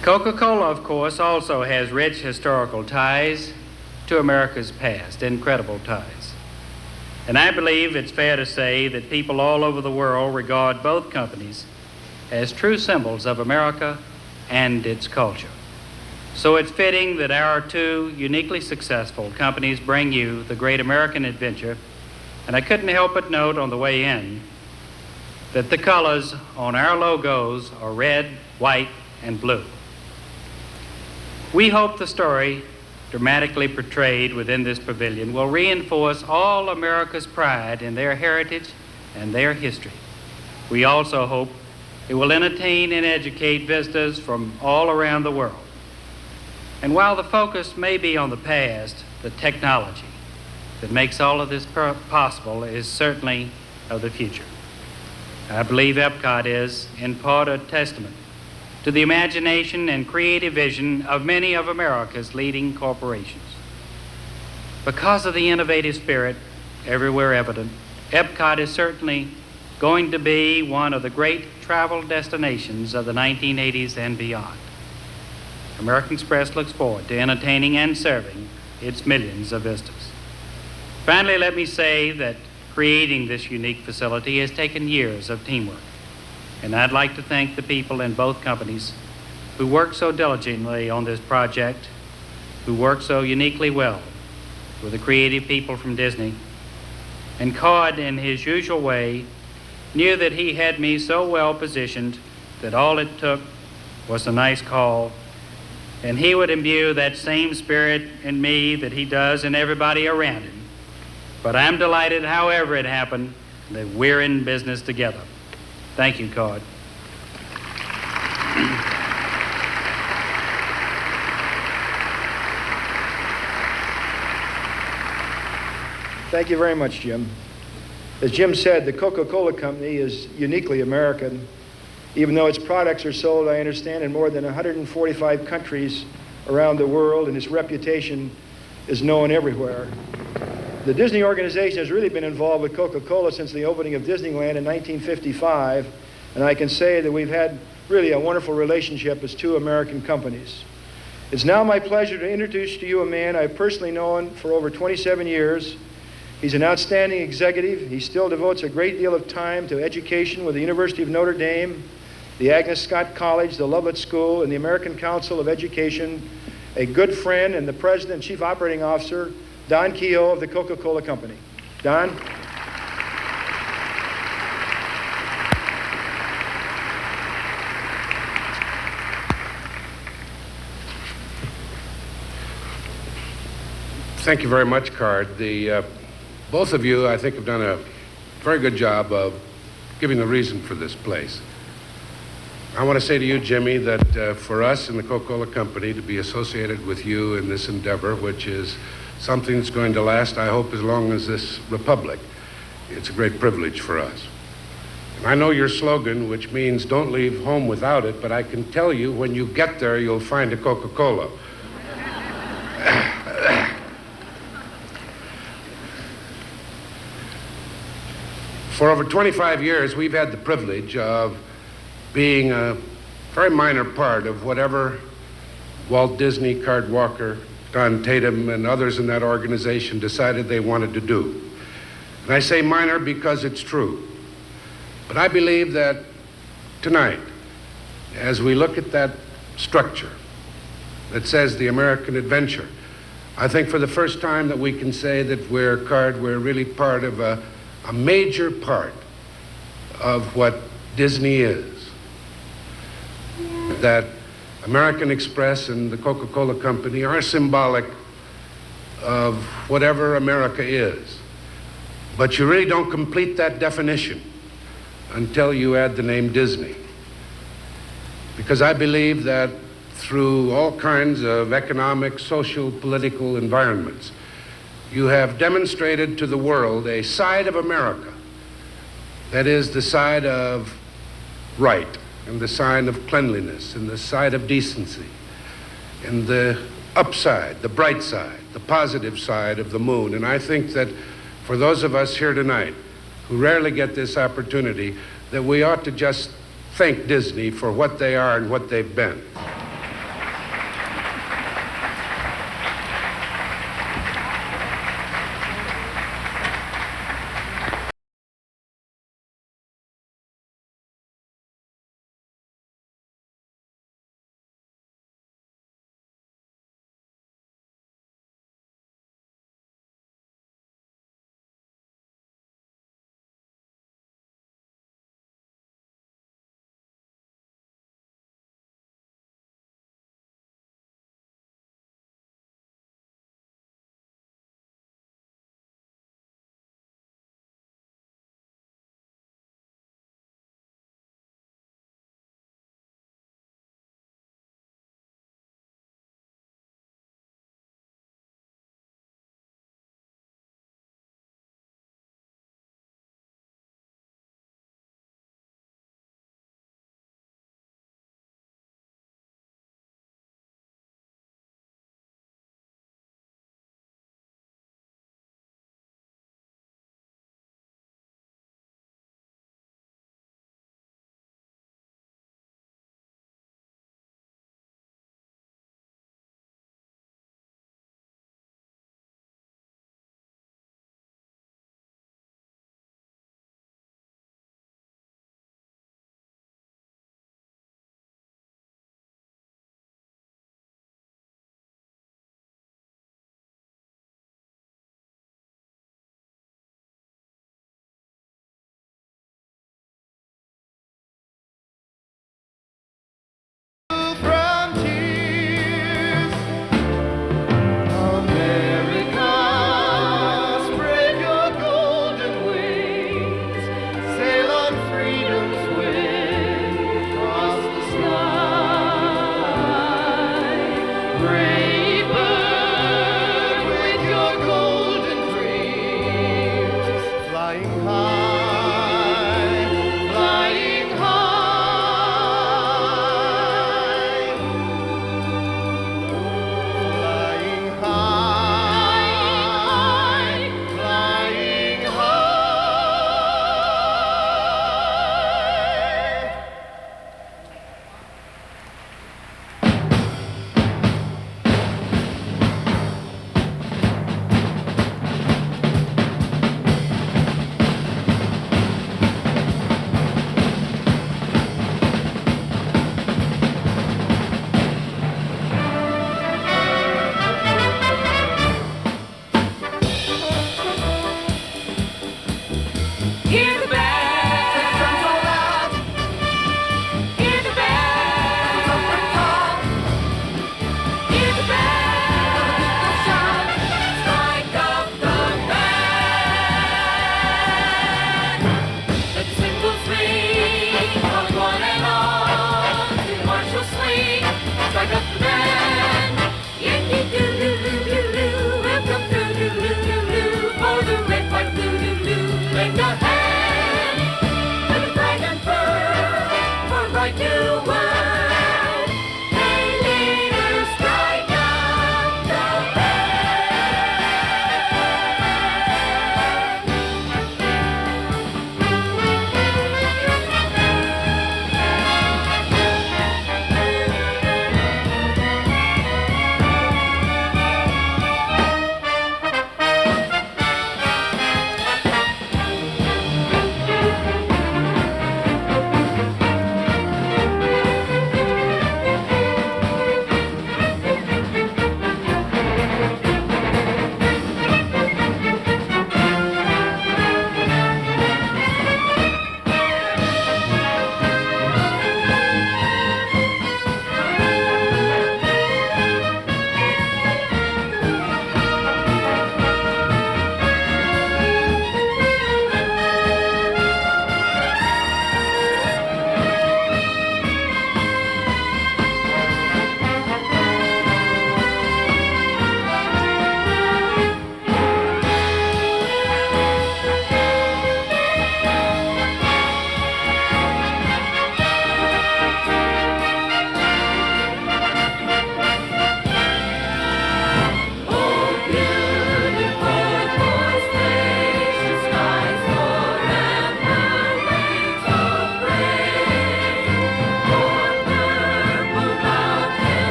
S18: Coca-Cola, of course, also has rich historical ties to America's past, incredible ties. And I believe it's fair to say that people all over the world regard both companies as true symbols of America and its culture. So it's fitting that our two uniquely successful companies bring you the great American adventure, and I couldn't help but note on the way in that the colors on our logos are red, white, and blue. We hope the story dramatically portrayed within this pavilion will reinforce all America's pride in their heritage and their history. We also hope It will entertain and educate visitors from all around the world. And while the focus may be on the past, the technology that makes all of this possible is certainly of the future. I believe Epcot is, in part, a testament to the imagination and creative vision of many of America's leading corporations. Because of the innovative spirit everywhere evident, Epcot is certainly going to be one of the great travel destinations of the 1980s and beyond. American Express looks forward to entertaining and serving its millions of visitors. Finally, let me say that creating this unique facility has taken years of teamwork, and I'd like to thank the people in both companies who worked so diligently on this project, who worked so uniquely well with the creative people from Disney. And Cod, in his usual way, knew that he had me so well positioned that all it took was a nice call, and he would imbue that same spirit in me that he does in everybody around him. But I'm delighted, however it happened, that we're in business together. Thank you, Cod.
S10: Thank you very much, Jim. As Jim said, the Coca-Cola Company is uniquely American, even though its products are sold, I understand, in more than 145 countries around the world, and its reputation is known everywhere. The Disney organization has really been involved with Coca-Cola since the opening of Disneyland in 1955, and I can say that we've had really a wonderful relationship as two American companies. It's now my pleasure to introduce to you a man I've personally known for over 27 years. He's an outstanding executive. He still devotes a great deal of time to education with the University of Notre Dame, the Agnes Scott College, the Lovett School, and the American Council of Education, a good friend and the President and Chief Operating Officer, Don Keogh of the Coca-Cola Company. Don?
S19: Thank you very much, Card. Both of you, I think, have done a very good job of giving the reason for this place. I want to say to you, Jimmy, that for us in the Coca-Cola Company to be associated with you in this endeavor, which is something that's going to last, I hope, as long as this republic, it's a great privilege for us. And I know your slogan, which means don't leave home without it, but I can tell you when you get there, you'll find a Coca-Cola. For over 25 years, we've had the privilege of being a very minor part of whatever Walt Disney, Card Walker, Don Tatum, and others in that organization decided they wanted to do. And I say minor because it's true. But I believe that tonight, as we look at that structure that says the American adventure, I think for the first time that we can say that we're really part of a major part of what Disney is. That American Express and the Coca-Cola Company are symbolic of whatever America is. But you really don't complete that definition until you add the name Disney. Because I believe that through all kinds of economic, social, political environments, you have demonstrated to the world a side of America that is the side of right, and the side of cleanliness, and the side of decency, and the upside, the bright side, the positive side of the moon. And I think that for those of us here tonight who rarely get this opportunity, that we ought to just thank Disney for what they are and what they've been.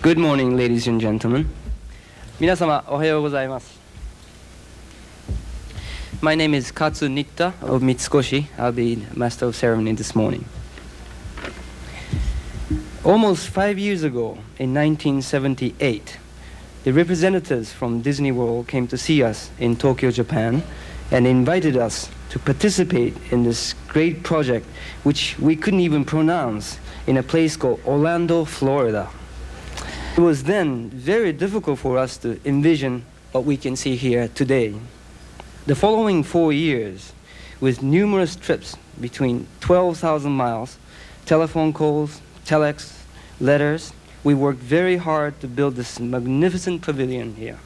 S20: Good morning, ladies and gentlemen. 皆様、おはようございます。My name is Katsu Nitta of Mitsukoshi. I'll be Master of Ceremony this morning. Almost 5 years ago, in 1978, the representatives from DisneyWorld came to see us in Tokyo, Japan, and invited us to participate in this great project, which we couldn't even pronounce, in a place called Orlando, Florida. It was then very difficult for us to envision what we can see here today. The following 4 years, with numerous trips between 12,000 miles, telephone calls, telex, letters, we worked very hard to build this magnificent pavilion here.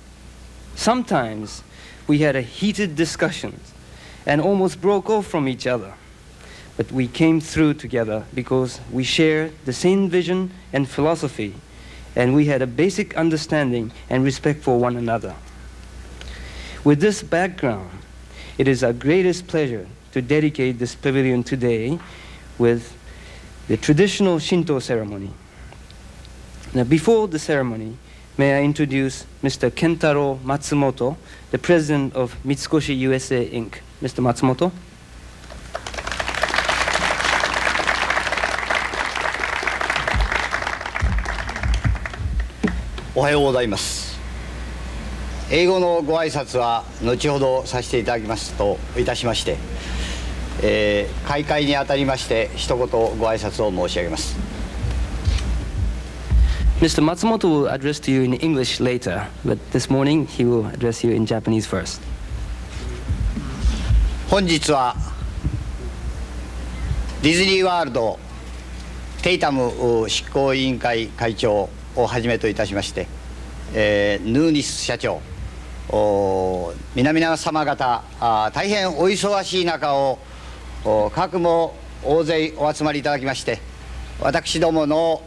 S20: Sometimes we had a heated discussions and almost broke off from each other. But we came through together because we shared the same vision and philosophy, and we had a basic understanding and respect for one another. With this background, it is our greatest pleasure to dedicate this pavilion today with the traditional Shinto ceremony. Now, before the ceremony, may I introduce Mr. Kentaro Matsumoto, the president of Mitsukoshi USA Inc. Mr. Matsumoto.
S21: Ohayou. 英語のご挨拶は後ほどさせていただきますといたしまして、開会にあたりまして一言ご挨拶を申し上げます。
S20: Mr. Matsumoto will address to you in English later, but this morning he will address you in Japanese first.
S21: 本日はディズニーワールドテイタム執行委員会会長をはじめといたしまして、ヌーニス社長、皆様方大変お忙しい中を各も大勢お集まりいただきまして、私どもの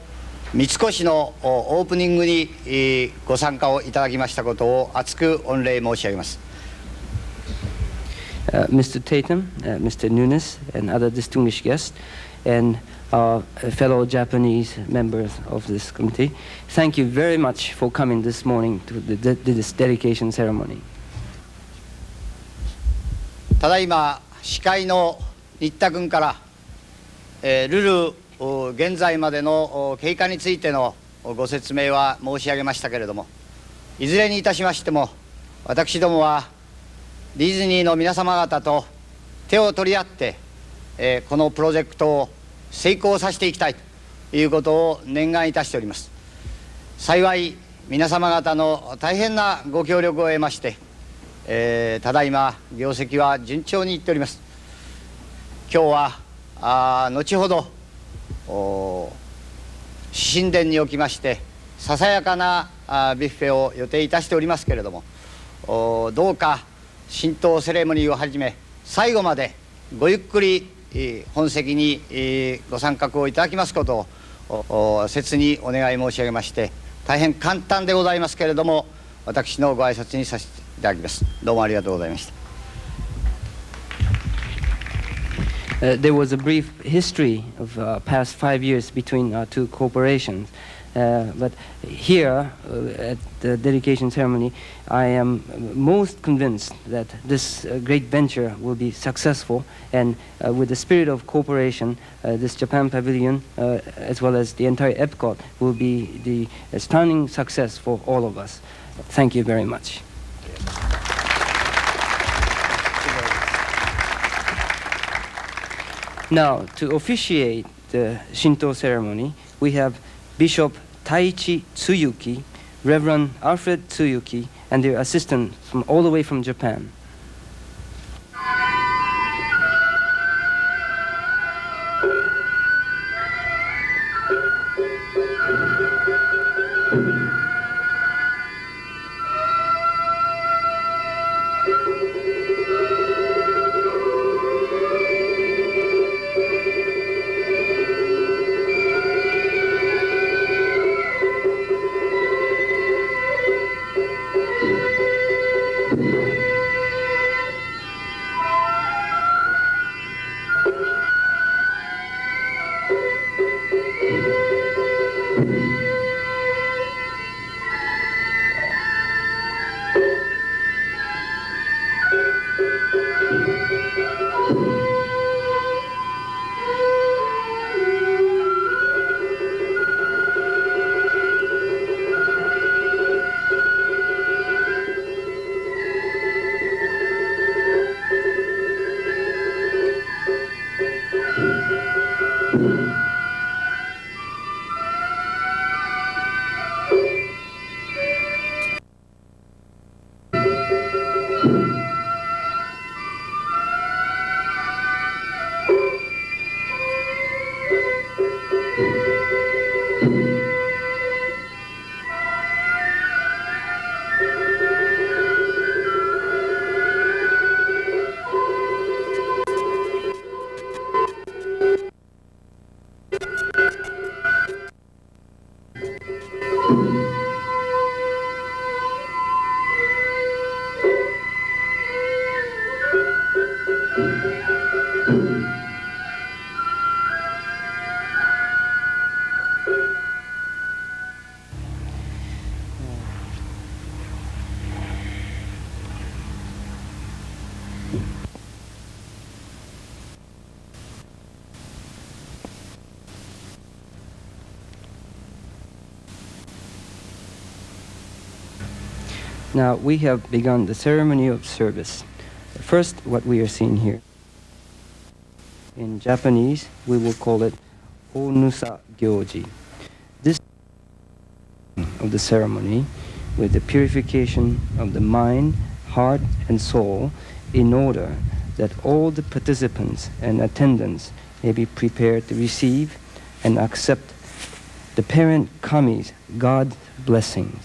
S21: 三越のオープニングにご参加をいただきましたことを厚く御礼申し上げます。
S20: Mr. Tatum, Mr. Nunes, and other distinguished guests, and our fellow Japanese members of this committee, thank you very much for coming this morning to this dedication ceremony.
S21: ただいま司会の新田君から、ルール現在までの経過についてのご説明は申し上げましたけれども、いずれにいたしましても私どもはディズニーの皆様方と手を取り合って、このプロジェクトを成功させていきたいということを念願いたしております。幸い皆様方の大変なご協力を得まして、ただいま業績は順調にいっております。今日は後ほど獅神殿におきましてささやかなビュッフェを予定いたしておりますけれども、どうか神道セレモニーをはじめ最後までごゆっくり本席にご参画をいただきますことを切にお願い申し上げまして、大変簡単でございますけれども私のご挨拶にさせていただきます。どうもありがとうございました。
S20: There was a brief history of past 5 years between our two corporations. But here, at the dedication ceremony, I am most convinced that this great venture will be successful, and with the spirit of cooperation, this Japan Pavilion, as well as the entire Epcot, will be the stunning success for all of us. Thank you very much. Now, to officiate the Shinto ceremony, we have Bishop Taichi Tsuyuki, Reverend Alfred Tsuyuki, and their assistant from all the way from Japan. Now we have begun the ceremony of service. First, what we are seeing here. In Japanese, we will call it Onusa Gyoji. This of the ceremony with the purification of the mind, heart, and soul in order that all the participants and attendants may be prepared to receive and accept the parent Kami's God's blessings.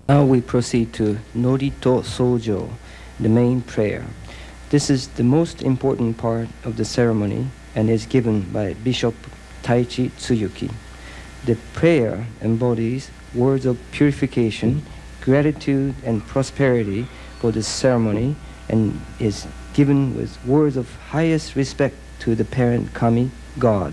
S20: Now we proceed to Nodito Sojo, the main prayer. This is the most important part of the ceremony and is given by Bishop Taichi Tsuyuki. The prayer embodies words of purification, gratitude, and prosperity for the ceremony and is given with words of highest respect to the parent Kami, God.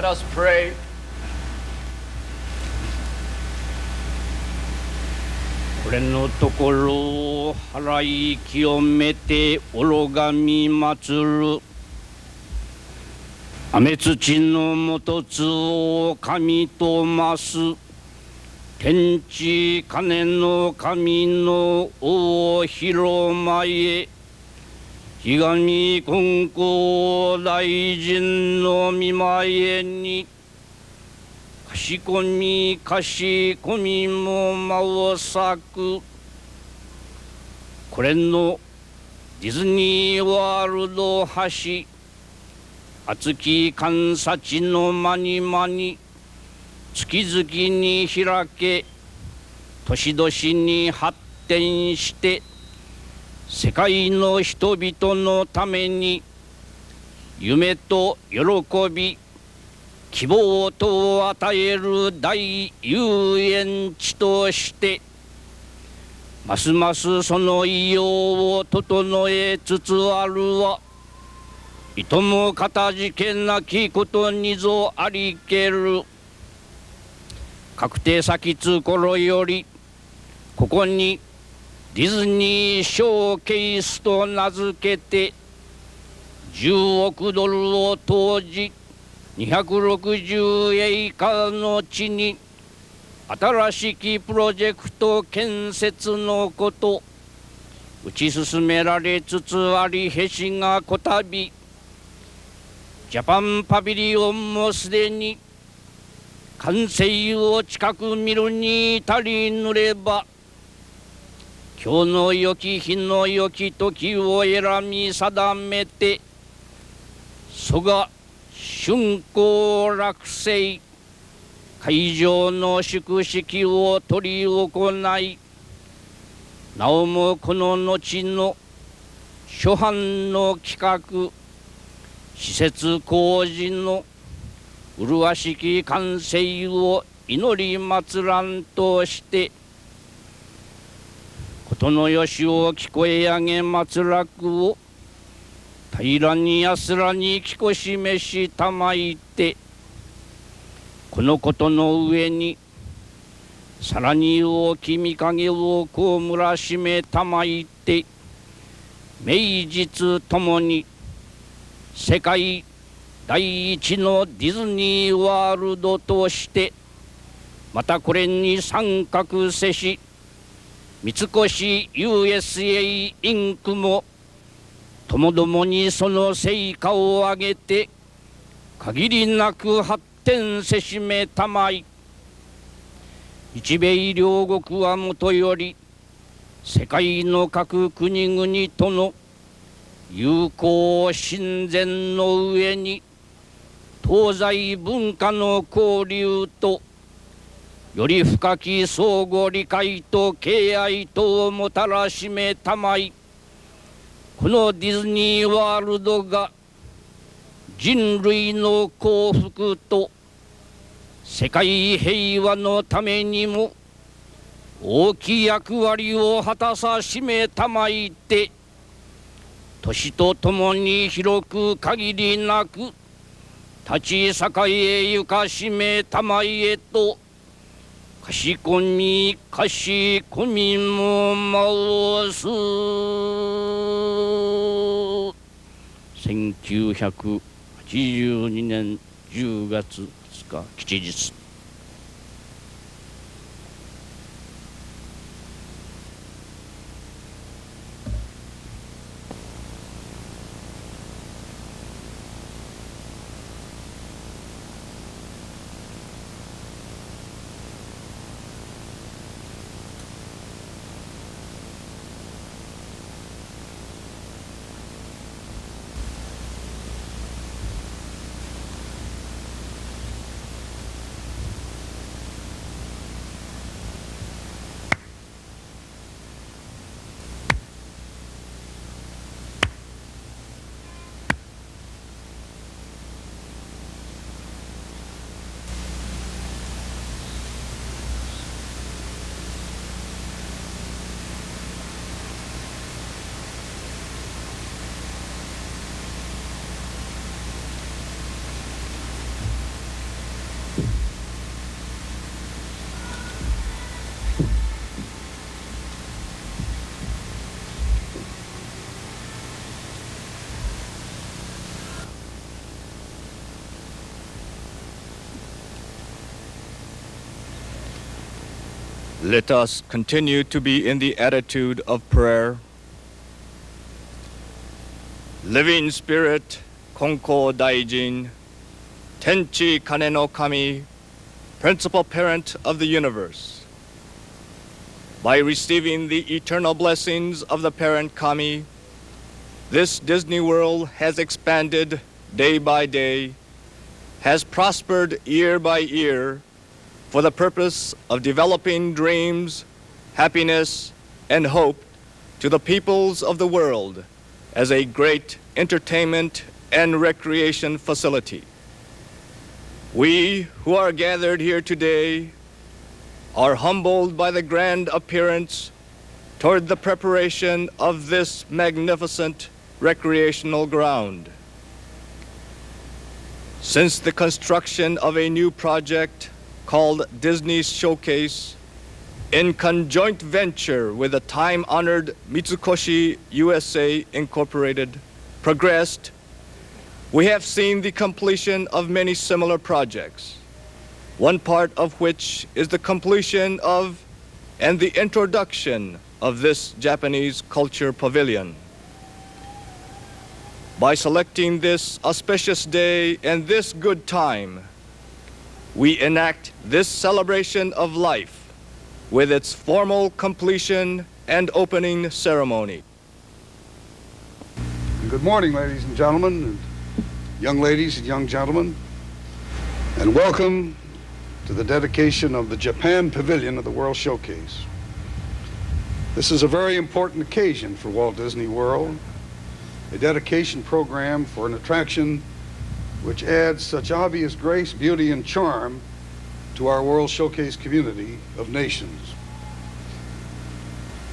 S4: Let us pray.
S22: これのところを払い清めて愚がみ祭る雨土の元津を神と増す天地金の神の大広間へひがみ金光大臣の見前にかしこみも間を裂くこれのディズニーワールド橋熱き観察の間に間に月々に開け年々に発展して世界の人々のために夢と喜び希望と与える大遊園地としてますますその意養を整えつつあるはいともかたじけなきことにぞありける確定先つ頃よりここにディズニーショーケースと名付けて10億ドルを投じ260エーカーの地に新しきプロジェクト建設のこと打ち進められつつありへしがこたびジャパンパビリオンもすでに完成を近く見るに至りぬれば今日の良き日の良き時を選び定めて蘇我春光落成会場の祝式を執り行いなおもこの後の初版の企画施設工事の麗しき完成を祈り祭らんとしてことのよしを聞こえ上げ松楽を平らに安らに聞こしめしたまいてこのことの上にさらに大きみ影をこむらしめたまいて名実ともに世界第一のディズニーワールドとしてまたこれに参画せし三越 USA インクもともどもにその成果を上げて限りなく発展せしめたまい日米両国はもとより世界の各国々との友好親善の上に東西文化の交流とより深き相互理解と敬愛とをもたらしめたまいこのディズニーワールドが人類の幸福と世界平和のためにも大きい役割を果たさしめたまいて年とともに広く限りなく立ち栄えゆかしめたまいへとかしこみも回す1982年10月2日吉日
S4: Let us continue to be in the attitude of prayer. Living Spirit, Konko Daijin, Tenchi Kane no Kami, Principal Parent of the Universe. By receiving the eternal blessings of the Parent Kami, this Disney World has expanded day by day, has prospered year by year, for the purpose of developing dreams, happiness, and hope to the peoples of the world as a great entertainment and recreation facility. We who are gathered here today are humbled by the grand appearance toward the preparation of this magnificent recreational ground. Since the construction of a new project called Disney's Showcase, in conjoint venture with the time-honored Mitsukoshi USA Incorporated, progressed, we have seen the completion of many similar projects, one part of which is the completion of and the introduction of this Japanese Culture Pavilion. By selecting this auspicious day and this good time, we enact this celebration of life with its formal completion and opening ceremony.
S3: Good morning, ladies and gentlemen, and young ladies and young gentlemen, and welcome to the dedication of the Japan Pavilion of the World Showcase. This is a very important occasion for Walt Disney World, a dedication program for an attraction which adds such obvious grace, beauty, and charm to our World Showcase community of nations.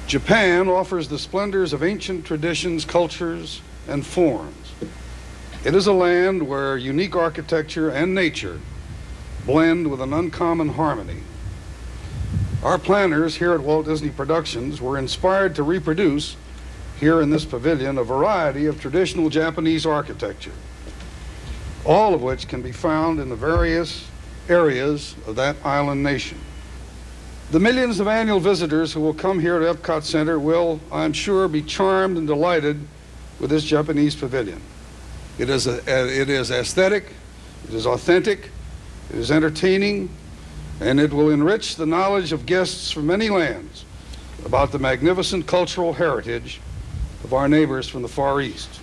S3: Japan offers the splendors of ancient traditions, cultures, and forms. It is a land where unique architecture and nature blend with an uncommon harmony. Our planners here at Walt Disney Productions were inspired to reproduce here in this pavilion a variety of traditional Japanese architecture, all of which can be found in the various areas of that island nation. The millions of annual visitors who will come here to Epcot Center will, I'm sure, be charmed and delighted with this Japanese pavilion. It is aesthetic, it is authentic, it is entertaining, and it will enrich the knowledge of guests from many lands about the magnificent cultural heritage of our neighbors from the Far East.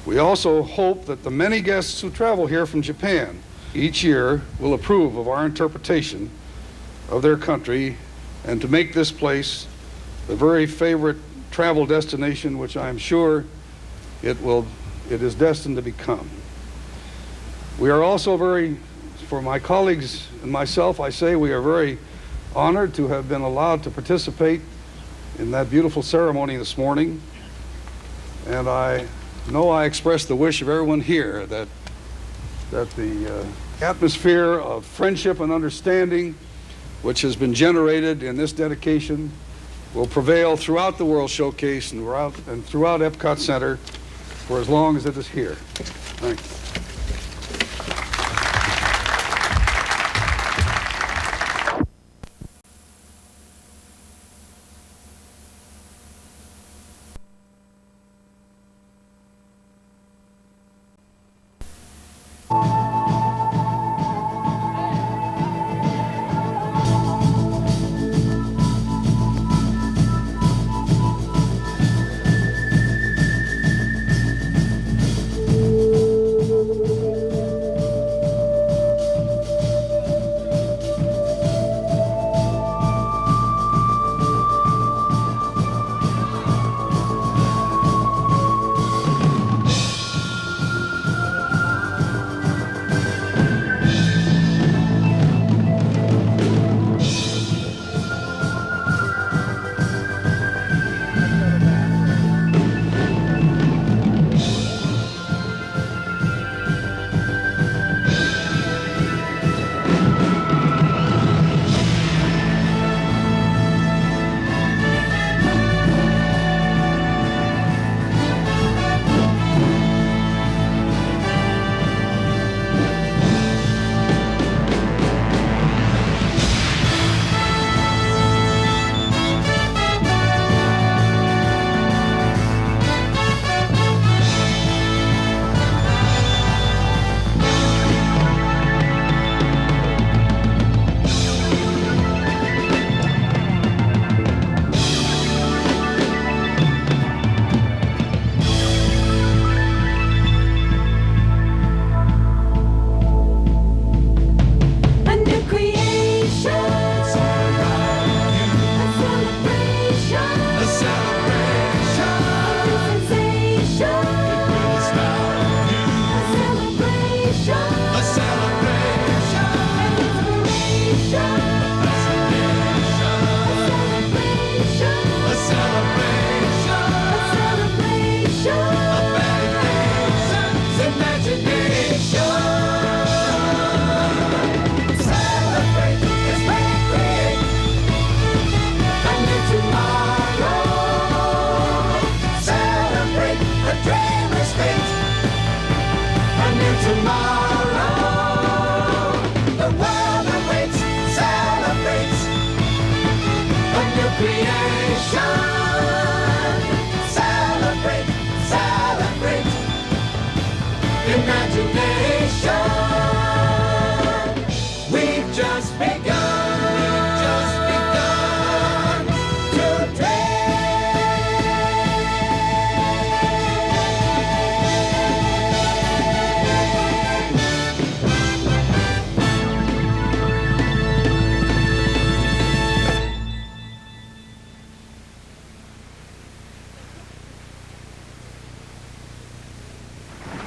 S3: We also hope that the many guests who travel here from Japan each year will approve of our interpretation of their country and to make this place the very favorite travel destination which I am sure it is destined to become. We are also for my colleagues and myself, I say we are very honored to have been allowed to participate in that beautiful ceremony this morning. And I know I express the wish of everyone here that the atmosphere of friendship and understanding which has been generated in this dedication will prevail throughout the World Showcase and throughout Epcot Center for as long as it is here. Thank you.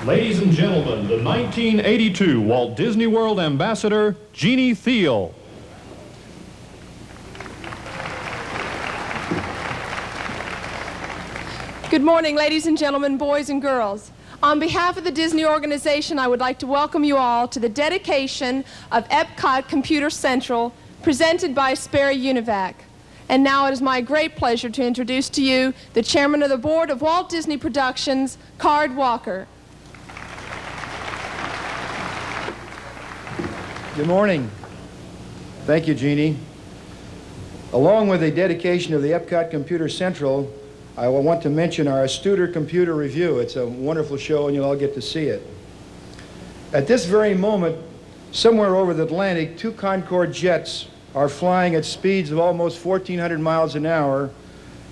S1: Ladies and gentlemen, the 1982 Walt Disney World Ambassador, Jeannie Thiel.
S2: Good morning, ladies and gentlemen, boys and girls. On behalf of the Disney organization, I would like to welcome you all to the dedication of Epcot Computer Central, presented by Sparrow Univac. And now it is my great pleasure to introduce to you the chairman of the board of Walt Disney Productions, Card Walker.
S10: Good morning. Thank you, Jeannie. Along with the dedication of the Epcot Computer Central, I will want to mention our Studer Computer Review. It's a wonderful show and you'll all get to see it. At this very moment, somewhere over the Atlantic, 2 Concorde jets are flying at speeds of almost 1,400 miles an hour,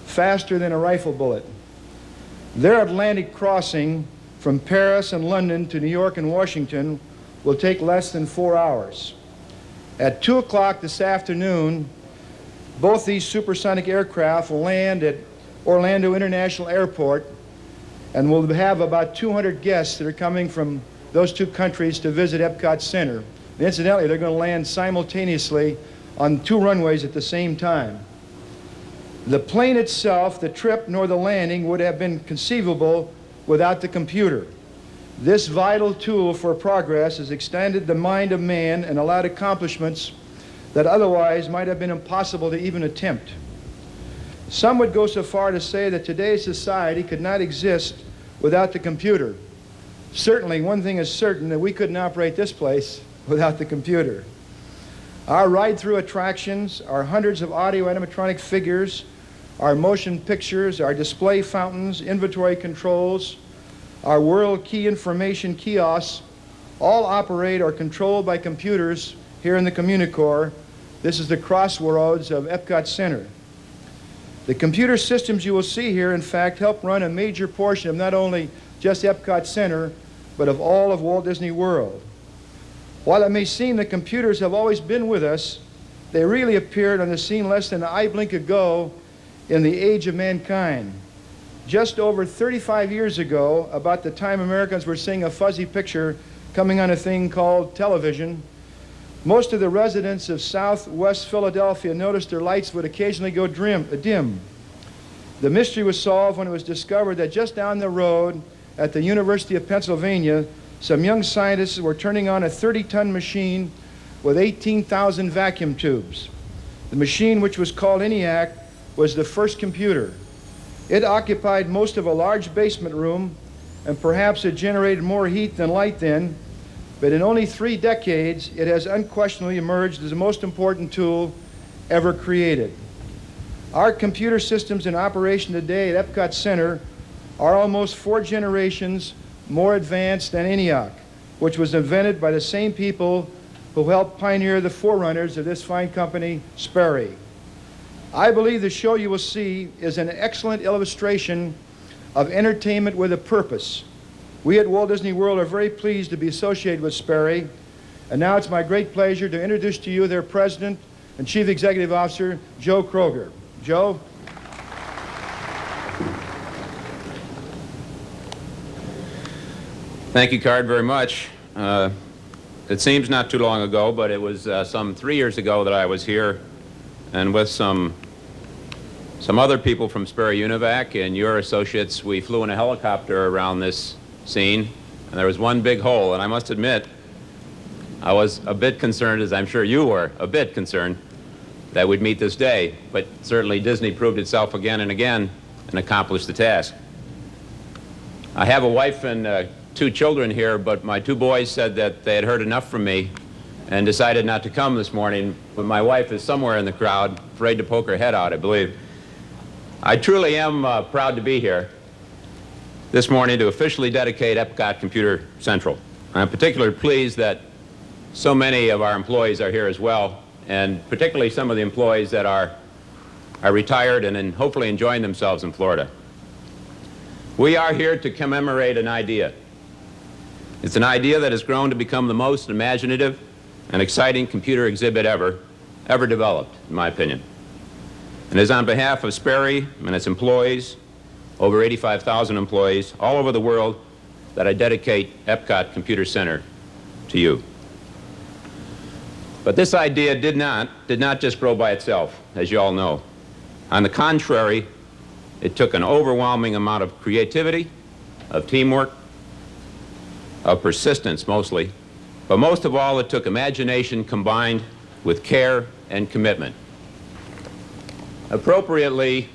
S10: faster than a rifle bullet. Their Atlantic crossing from Paris and London to New York and Washington will take less than 4 hours. At 2 o'clock this afternoon, both these supersonic aircraft will land at Orlando International Airport, and we'll have about 200 guests that are coming from those 2 countries to visit Epcot Center. And incidentally, they're going to land simultaneously on 2 runways at the same time. The plane itself, the trip nor the landing would have been conceivable without the computer. This vital tool for progress has extended the mind of man and allowed accomplishments that otherwise might have been impossible to even attempt. Some would go so far to say that today's society could not exist without the computer. Certainly, one thing is certain, that we couldn't operate this place without the computer. Our ride-through attractions, our hundreds of audio animatronic figures, our motion pictures, our display fountains, inventory controls, our world key information kiosks, all operate or controlled by computers here in the Communicore. This is the crossroads of Epcot Center. The computer systems you will see here, in fact, help run a major portion of not only just Epcot Center, but of all of Walt Disney World. While it may seem that computers have always been with us, they really appeared on the scene less than an eye blink ago in the age of mankind. Just over 35 years ago, about the time Americans were seeing a fuzzy picture coming on a thing called television, most of the residents of southwest Philadelphia noticed their lights would occasionally go dim. The mystery was solved when it was discovered that just down the road at the University of Pennsylvania, some young scientists were turning on a 30-ton machine with 18,000 vacuum tubes. The machine, which was called ENIAC, was the first computer. It occupied most of a large basement room, and perhaps it generated more heat than light then, but in only 3 decades, it has unquestionably emerged as the most important tool ever created. Our computer systems in operation today at Epcot Center are almost 4 generations more advanced than ENIAC, which was invented by the same people who helped pioneer the forerunners of this fine company, Sparrow. I believe the show you will see is an excellent illustration of entertainment with a purpose. We at Walt Disney World are very pleased to be associated with Sparrow, and now it's my great pleasure to introduce to you their president and chief executive officer, Joe Kroger. Joe?
S5: Thank you, Card, very much. It seems not too long ago, but it was some 3 years ago that I was here, and with some other people from Sparrow Univac and your associates, we flew in a helicopter around this scene, and there was one big hole, and I must admit, I was a bit concerned, as I'm sure you were, a bit concerned that we'd meet this day, but certainly Disney proved itself again and again and accomplished the task. I have a wife and 2 children here, but my 2 boys said that they had heard enough from me and decided not to come this morning, but my wife is somewhere in the crowd, afraid to poke her head out, I believe. I truly am proud to be here this morning to officially dedicate Epcot Computer Central. I'm particularly pleased that so many of our employees are here as well, and particularly some of the employees that are retired and hopefully enjoying themselves in Florida. We are here to commemorate an idea. It's an idea that has grown to become the most imaginative and exciting computer exhibit ever developed, in my opinion. And it is on behalf of Sparrow and its employees, over 85,000 employees all over the world, that I dedicate Epcot Computer Center to you. But this idea did not just grow by itself, as you all know. On the contrary, it took an overwhelming amount of creativity, of teamwork, of persistence mostly, but most of all it took imagination combined with care and commitment. Appropriately,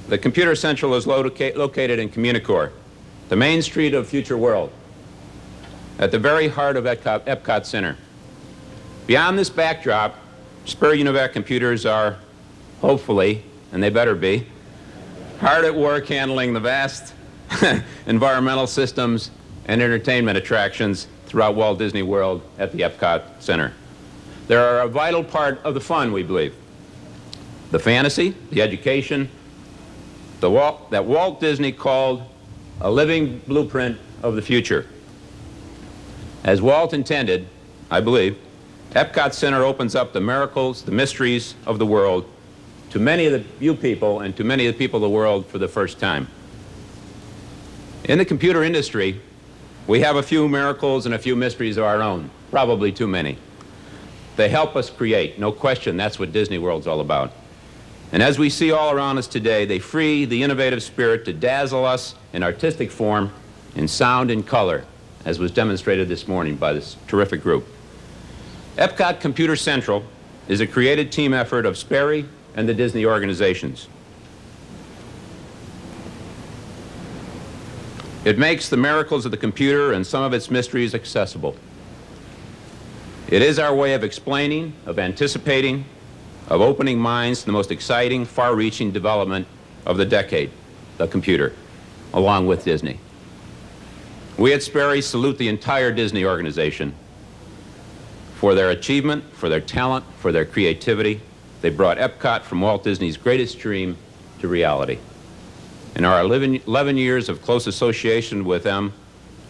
S5: the Computer Central is located in Communicore, the main street of Future World, at the very heart of Epcot Center. Beyond this backdrop, Sparrow UNIVAC computers are, hopefully, and they better be, hard at work handling the vast environmental systems and entertainment attractions throughout Walt Disney World at the Epcot Center. They are a vital part of the fun, we believe. The fantasy, the education, that Walt Disney called a living blueprint of the future. As Walt intended, I believe, Epcot Center opens up the miracles, the mysteries of the world to many of you people and to many of the people of the world for the first time. In the computer industry, we have a few miracles and a few mysteries of our own, probably too many. They help us create, no question, that's what Disney World's all about. And as we see all around us today, they free the innovative spirit to dazzle us in artistic form, in sound and color, as was demonstrated this morning by this terrific group. Epcot Computer Central is a creative team effort of Sperry and the Disney organizations. It makes the miracles of the computer and some of its mysteries accessible. It is our way of explaining, of anticipating, of opening minds to the most exciting, far-reaching development of the decade, the computer, along with Disney. We at Sperry salute the entire Disney organization for their achievement, for their talent, for their creativity. They brought Epcot from Walt Disney's greatest dream to reality. In our 11 years of close association with them,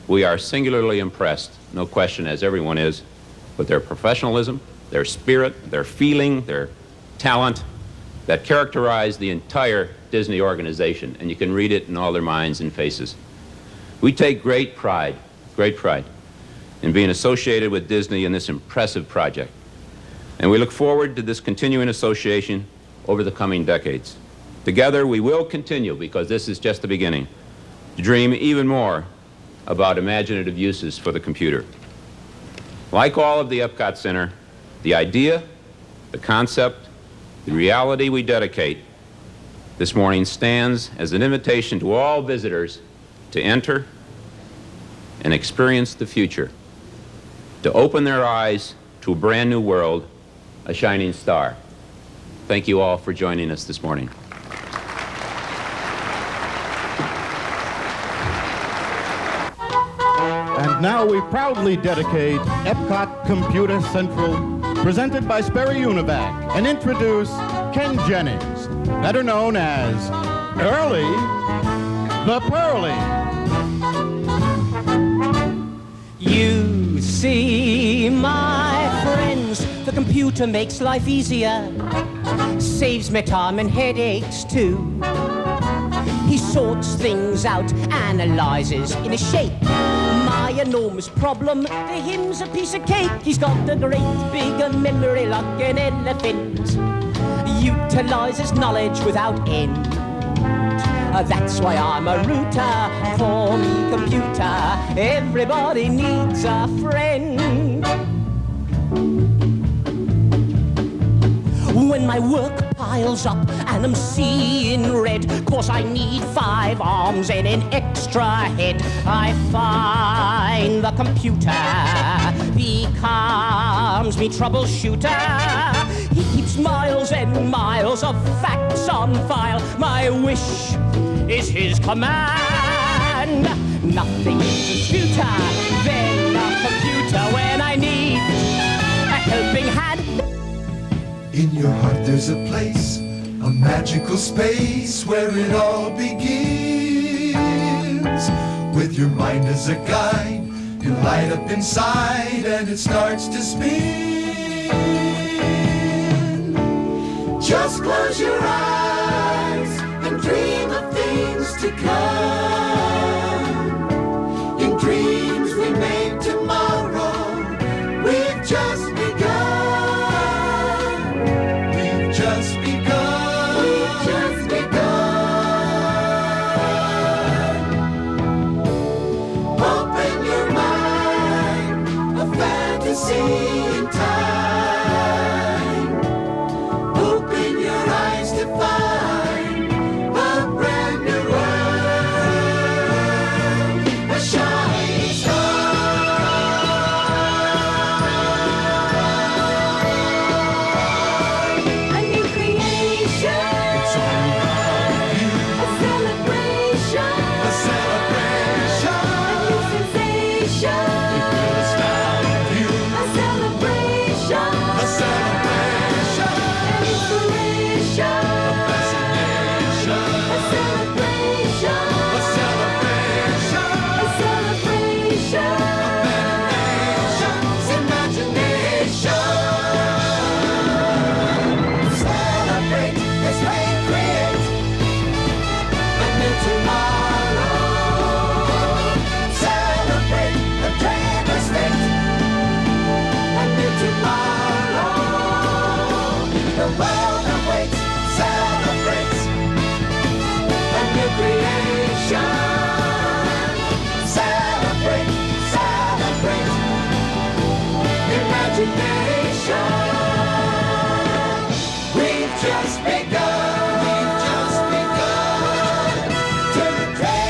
S5: we are singularly impressed, no question, as everyone is, with their professionalism, their spirit, their feeling, their talent that characterize the entire Disney organization, and you can read it in all their minds and faces. We take great pride in being associated with Disney in this impressive project. And we look forward to this continuing association over the coming decades. Together, we will continue, because this is just the beginning, to dream even more about imaginative uses for the computer. Like all of the Epcot Center, the idea, the concept, the reality we dedicate this morning stands as an invitation to all visitors to enter and experience the future, to open their eyes to a brand new world, a shining star. Thank you all for joining us this morning.
S6: And now we proudly dedicate Epcot Computer Central, presented by Sparrow UNIVAC, and introduce Ken Jennings, better known as Early the Pearly.
S11: You see, my friends, the computer makes life easier, saves me time and headaches too. He sorts things out, analyzes in a shake. My enormous problem, to him's a piece of cake. He's got a great big memory like an elephant, utilizes knowledge without end. That's why I'm a router for me computer. Everybody needs a friend. When my work piles up and I'm seeing red, 'cause I need 5 arms and an extra head, I find the computer becomes me troubleshooter. He keeps miles and miles of facts on file. My wish is his command. Nothing is cuter than a computer when I need a helping hand.
S23: In your heart there's a place, a magical space where it all begins. With your mind as a guide, you light up inside and it starts to spin. Just close your eyes and dream of things to come. to see in time. Open your eyes to find a brand new world, a shining star. A new creation. It's all about you. A celebration. A celebration. A new sensation. It will astound you. A celebration. A celebration. An inspiration. A fascination. A celebration. A celebration. A celebration. A better nation's imagination. Celebrate as we create a new tomorrow. Celebrate a dream state. A new tomorrow. The world awaits, celebrates a new creation. Celebrate, celebrate imagination. We've just begun. We've just begun to dream.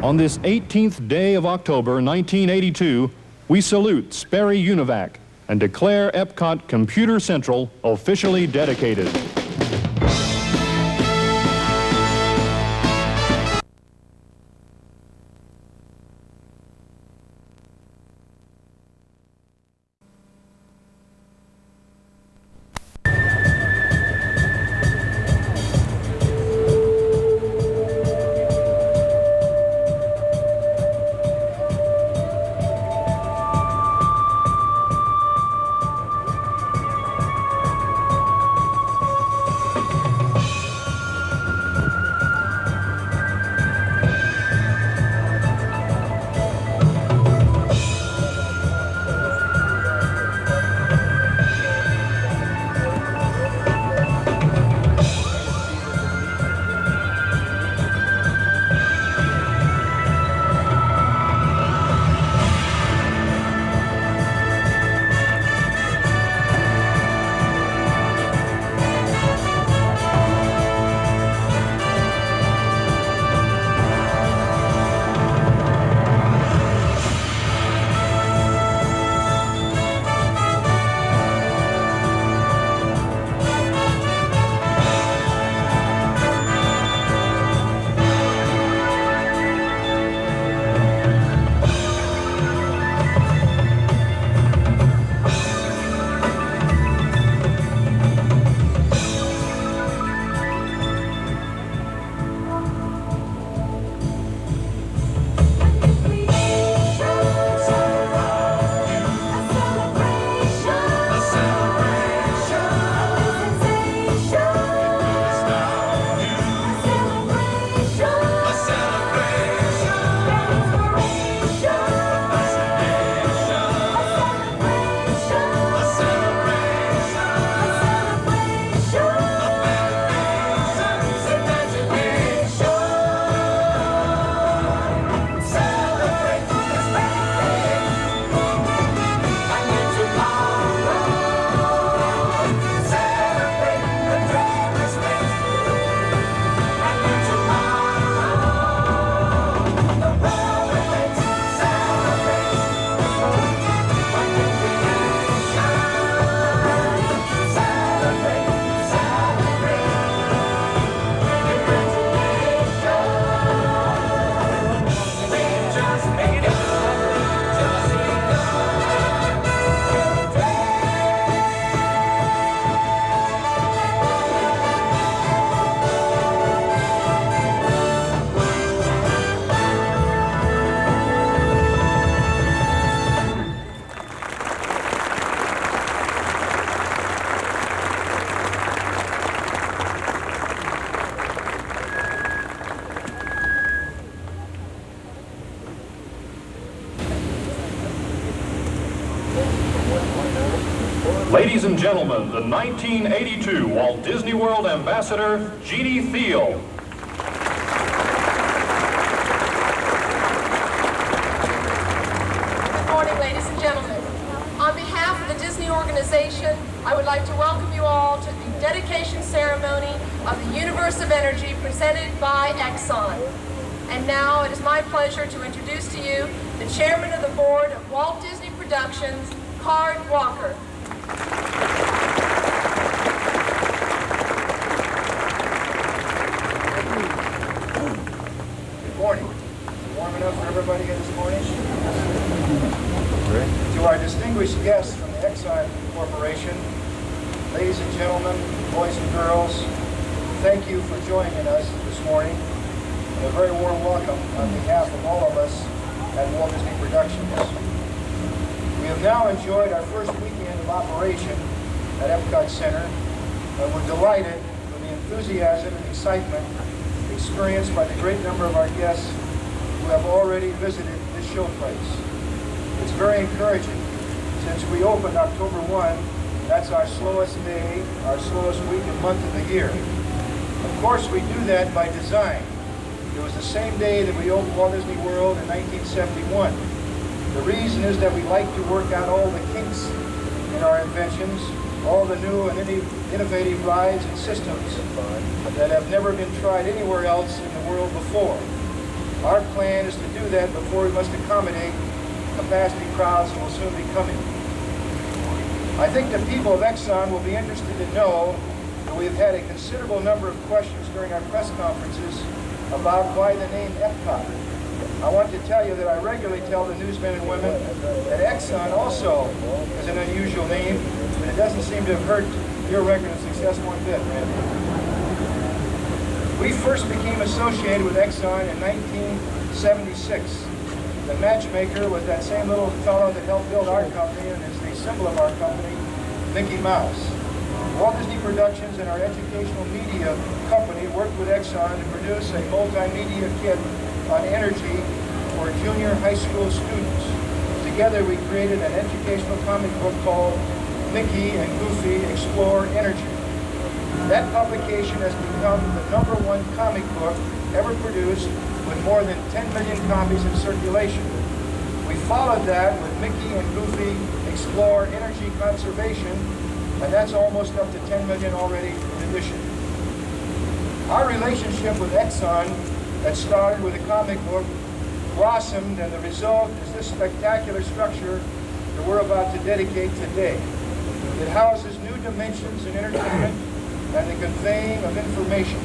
S1: On this 18th day of October 1982, we salute Sparrow Univac and declare Epcot Computer Central officially dedicated. Ladies and gentlemen, the 1982 Walt Disney World Ambassador, Jeannie Thiel.
S2: Good morning, ladies and gentlemen. On behalf of the Disney organization, I would like to welcome you all to the dedication ceremony of the Universe of Energy presented by Exxon. And now it is my pleasure to introduce to you the chairman of the board of Walt Disney Productions, Card Walker.
S7: Good morning. Warm enough for everybody here this morning? To our distinguished guests from the Exxon Corporation, ladies and gentlemen, boys and girls, thank you for joining us this morning. And a very warm welcome on behalf of all of us at Walt Disney Productions. We have now enjoyed our first weekend of operation at Epcot Center, and we're delighted with the enthusiasm and excitement experienced by the great number of our guests who have already visited this showplace. It's very encouraging. Since we opened October 1, that's our slowest day, our slowest week and month of the year. Of course, we do that by design. It was the same day that we opened Walt Disney World in 1971. The reason is that we like to work out all the kinks in our inventions, all the new and innovative rides and systems that have never been tried anywhere else in the world before. Our plan is to do that before we must accommodate capacity crowds that will soon be coming. I think the people of Exxon will be interested to know that we've had a considerable number of questions during our press conferences about why the name Epcot. I want to tell you that I regularly tell the newsmen and women that Exxon also is an unusual name, but it doesn't seem to have hurt your record of success one bit, Randy. We first became associated with Exxon in 1976. The matchmaker was that same little fellow that helped build our company and is the symbol of our company, Mickey Mouse. Walt Disney Productions and our educational media company worked with Exxon to produce a multimedia kit on energy for junior high school students. Together we created an educational comic book called Mickey and Goofy Explore Energy. That publication has become the #1 comic book ever produced with more than 10 million copies in circulation. We followed that with Mickey and Goofy Explore Energy Conservation, and that's almost up to 10 million already in addition. Our relationship with Exxon that started with a comic book blossomed, and the result is this spectacular structure that we're about to dedicate today. It houses new dimensions in entertainment and the conveying of information,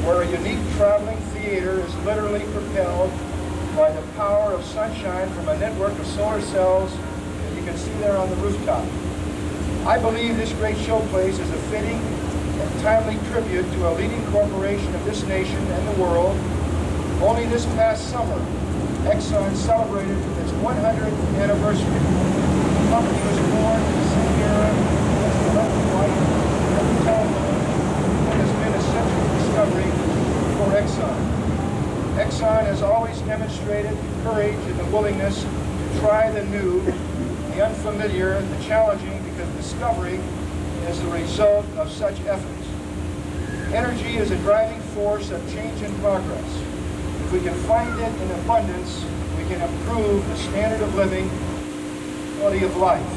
S7: where a unique traveling theater is literally propelled by the power of sunshine from a network of solar cells that you can see there on the rooftop. I believe this great showplace is a fitting and timely tribute to a leading corporation of this nation and the world. Only this past summer, Exxon celebrated its 100th anniversary. The company was born in the same era as the electric light and the telephone, and has been a central discovery for Exxon. Exxon has always demonstrated the courage and the willingness to try the new, the unfamiliar, the challenging, because discovery is the result of such efforts. Energy is a driving force of change and progress. If we can find it in abundance, we can improve the standard of living, quality of life.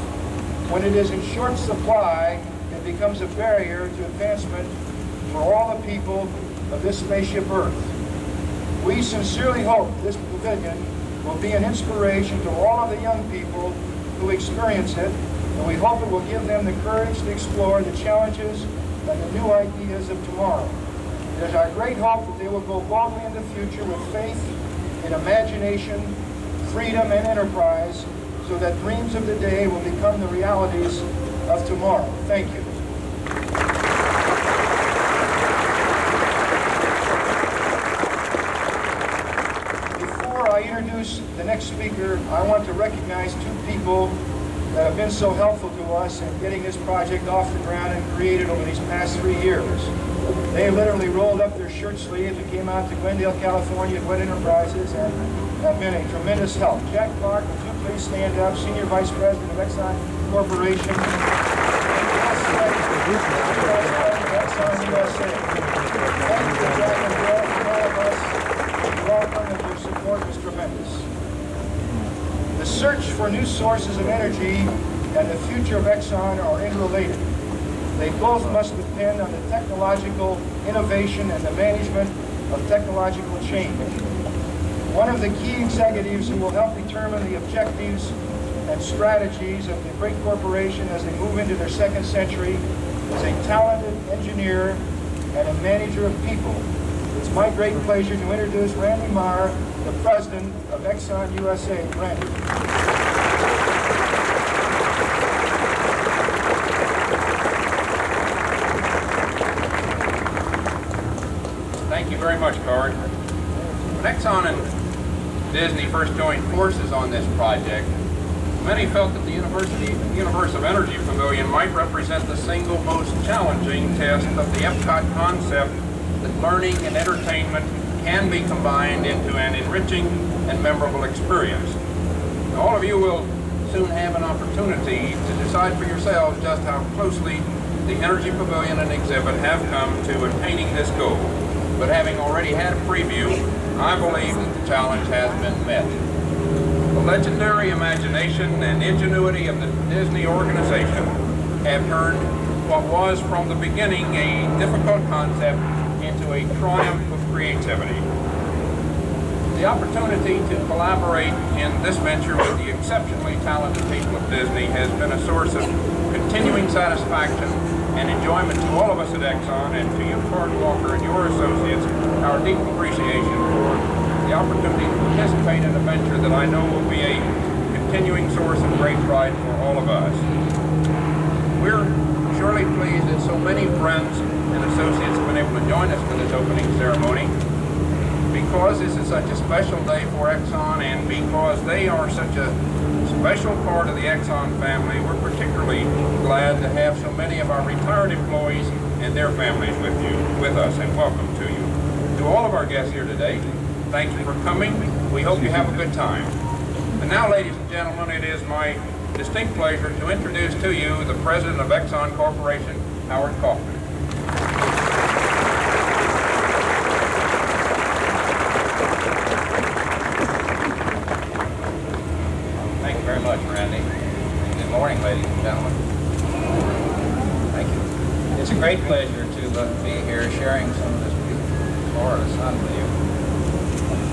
S7: When it is in short supply, it becomes a barrier to advancement for all the people of this spaceship Earth. We sincerely hope this pavilion will be an inspiration to all of the young people who experience it, and we hope it will give them the courage to explore the challenges and the new ideas of tomorrow. It is our great hope that they will go boldly in the future with faith in imagination, freedom, and enterprise, so that dreams of the day will become the realities of tomorrow. Thank you. Before I introduce the next speaker, I want to recognize two people that have been so helpful to us in getting this project off the ground and created over these past 3 years. They literally rolled up their shirt sleeves and came out to Glendale, California at Wet Enterprises and have been a tremendous help. Jack Clarke, would you please stand up, Senior Vice President of Exxon Corporation. Exxon USA. Thank you, Jack and Bill, from all of us. Welcome, and your support is tremendous. The search for new sources of energy and the future of Exxon are interrelated. They both must depend on the technological innovation and the management of technological change. One of the key executives who will help determine the objectives and strategies of the great corporation as they move into their second century is a talented engineer and a manager of people. It's my great pleasure to introduce Randy Marr, the president of Exxon USA. Randy.
S5: Thank you very much, Card. When Exxon and Disney first joined forces on this project, many felt that the Universe of Energy Pavilion might represent the single most challenging test of the Epcot concept that learning and entertainment can be combined into an enriching and memorable experience. Now, all of you will soon have an opportunity to decide for yourselves just how closely the Energy Pavilion and exhibit have come to attaining this goal. But having already had a preview, I believe that the challenge has been met. The legendary imagination and ingenuity of the Disney organization have turned what was from the beginning a difficult concept into a triumph of creativity. The opportunity to collaborate in this venture with the exceptionally talented people of Disney has been a source of continuing satisfaction and enjoyment to all of us at Exxon, and to you, Card Walker, and your associates, our deep appreciation for the opportunity to participate in a venture that I know will be a continuing source of great pride for all of us. We're surely pleased that so many friends and associates have been able to join us for this opening ceremony. Because this is such a special day for Exxon, and because they are such a special part of the Exxon family, we're particularly glad to have so many of our retired employees and their families with us, and welcome to you. To all of our guests here today, thank you for coming. We hope you have a good time. And now, ladies and gentlemen, it is my distinct pleasure to introduce to you the president of Exxon Corporation, Howard Kaufman. Thank you very much, Randy. Good morning, ladies and gentlemen. Thank you. It's a great pleasure to be here sharing some of this beautiful Florida sun with you.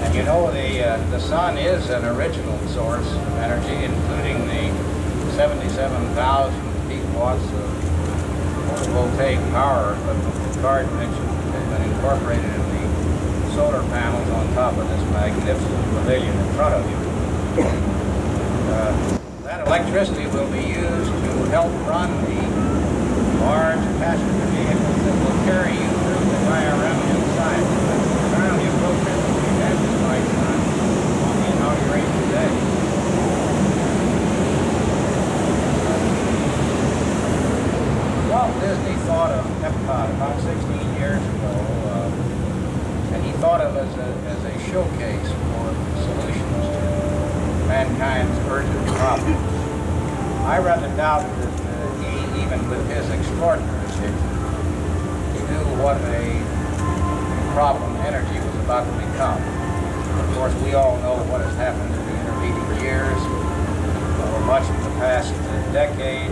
S5: And you know, the sun is an original source of energy, including the 77,000 peak watts of photovoltaic power equipment that Card mentioned has been incorporated in the solar panels on top of this magnificent pavilion in front of you. That electricity will be used to help run the large passenger vehicles that will carry you through the diorama inside. Around the program that we have this light on the inauguration day. Walt Disney thought of Epcot about 16 years ago, and he thought of it as a showcase for solutions to mankind's urgent problems. I rather doubt that he, even with his extraordinary vision, he knew what a problem energy was about to become. Of course, we all know what has happened in the intermediate years. Over much of the past decade,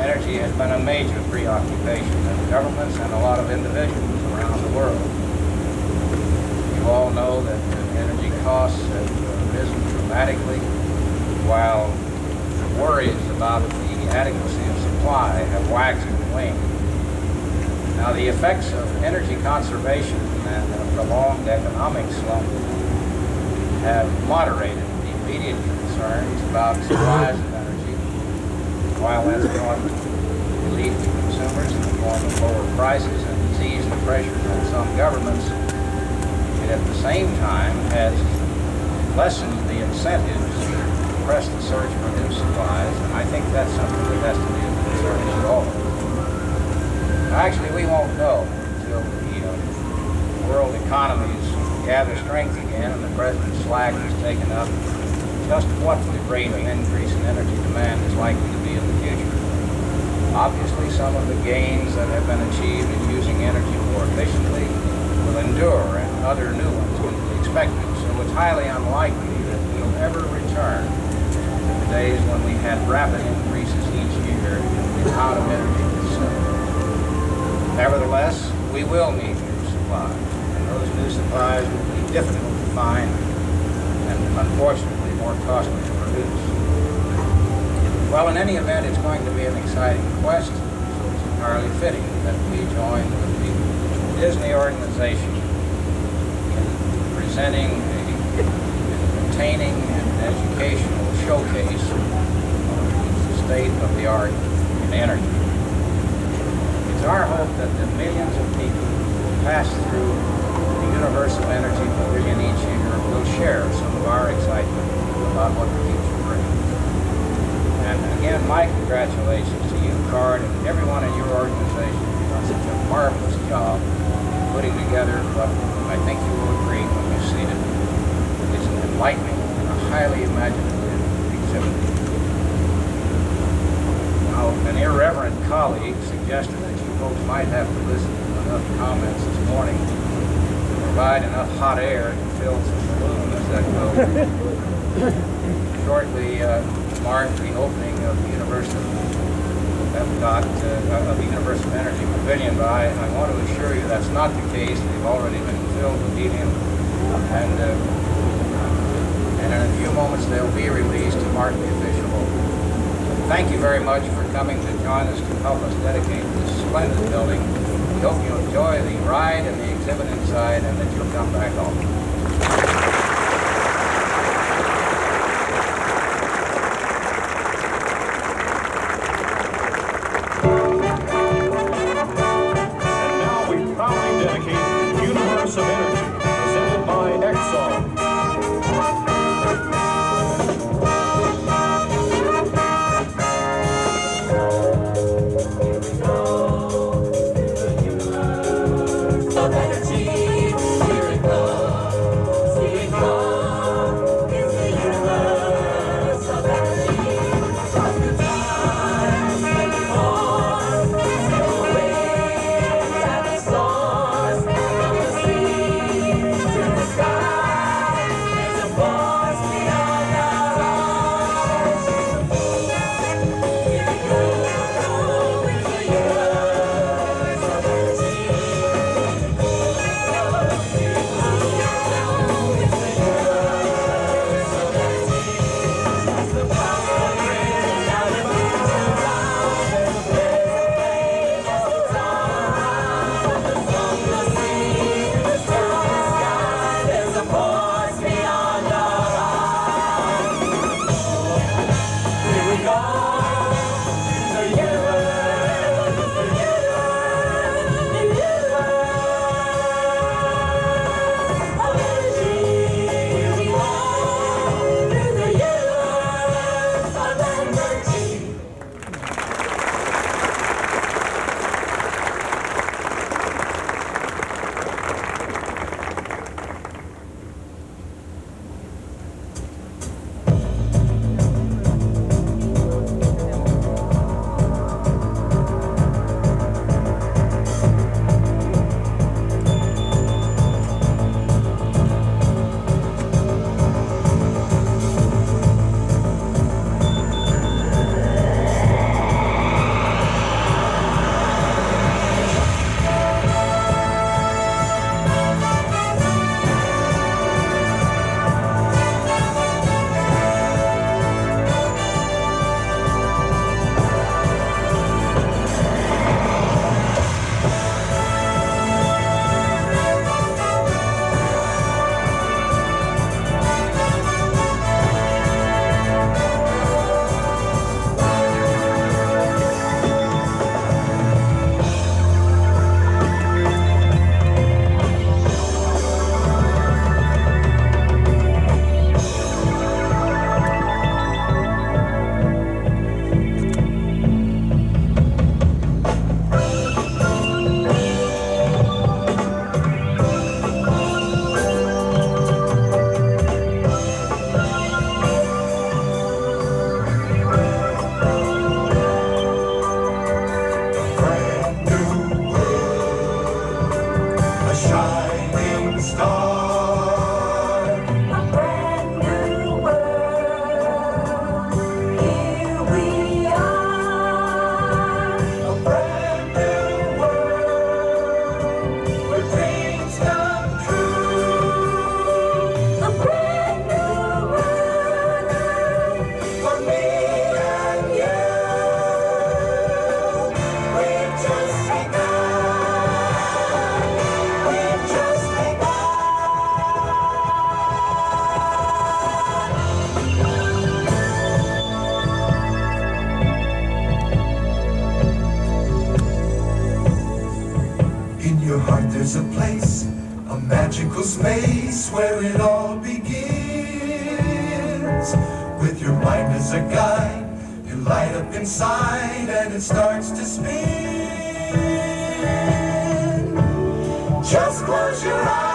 S5: energy has been a major preoccupation of governments and a lot of individuals around the world. You all know that energy costs have risen dramatically, while worries about the adequacy of supply have waxed and waned. Now, the effects of energy conservation and a prolonged economic slump have moderated the immediate concerns about supplies of energy, while that's brought relief to consumers in the form of lower prices and has eased the pressures on some governments. It at the same time has lessened the incentives to press the search for new supplies, and I think that's something that has to be a concern to all of us. Actually, we won't know until the world economies gather strength again and the President's slack is taken up just what the rate of increase in energy demand is likely to be in the future.
S7: Obviously, some of the gains that have been achieved in using energy more efficiently will endure, and other new ones can be expected. So it's highly unlikely that we'll ever return to the days when we had rapid increases each year in the amount of energy consumed. Nevertheless, we will need new supplies, and those new supplies will be difficult to find and unfortunately more costly to produce. Well, in any event, it's going to be an exciting quest, so it's entirely fitting that we join with the Disney organization in presenting a entertaining and educational showcase of the state of the art in energy. It's our hope that the millions of people who pass through the Universe of Energy Pavilion each year will share some of our excitement about what the future brings. And again, my congratulations to you, Card, and everyone in your organization who's done such a marvelous job putting together what I think you will agree when you see it. It's an enlightening and a highly imaginative exhibit. Now, an irreverent colleague suggested that you folks might have to listen to enough comments this morning to provide enough hot air to fill some balloon as that goes. Shortly mark the opening of the University of Epcot, of the Universe of Energy Pavilion, but I want to assure you that's not the case. They've already been filled with helium, and in a few moments they'll be released to mark the official opening. Thank you very much for coming to join us to help us dedicate this splendid building. We hope you enjoy the ride and the exhibit inside, and that you'll come back often.
S23: Of energy, here it comes. There's a place, a magical space where it all begins. With your mind as a guide, you light up inside and it starts to spin. Just close your eyes.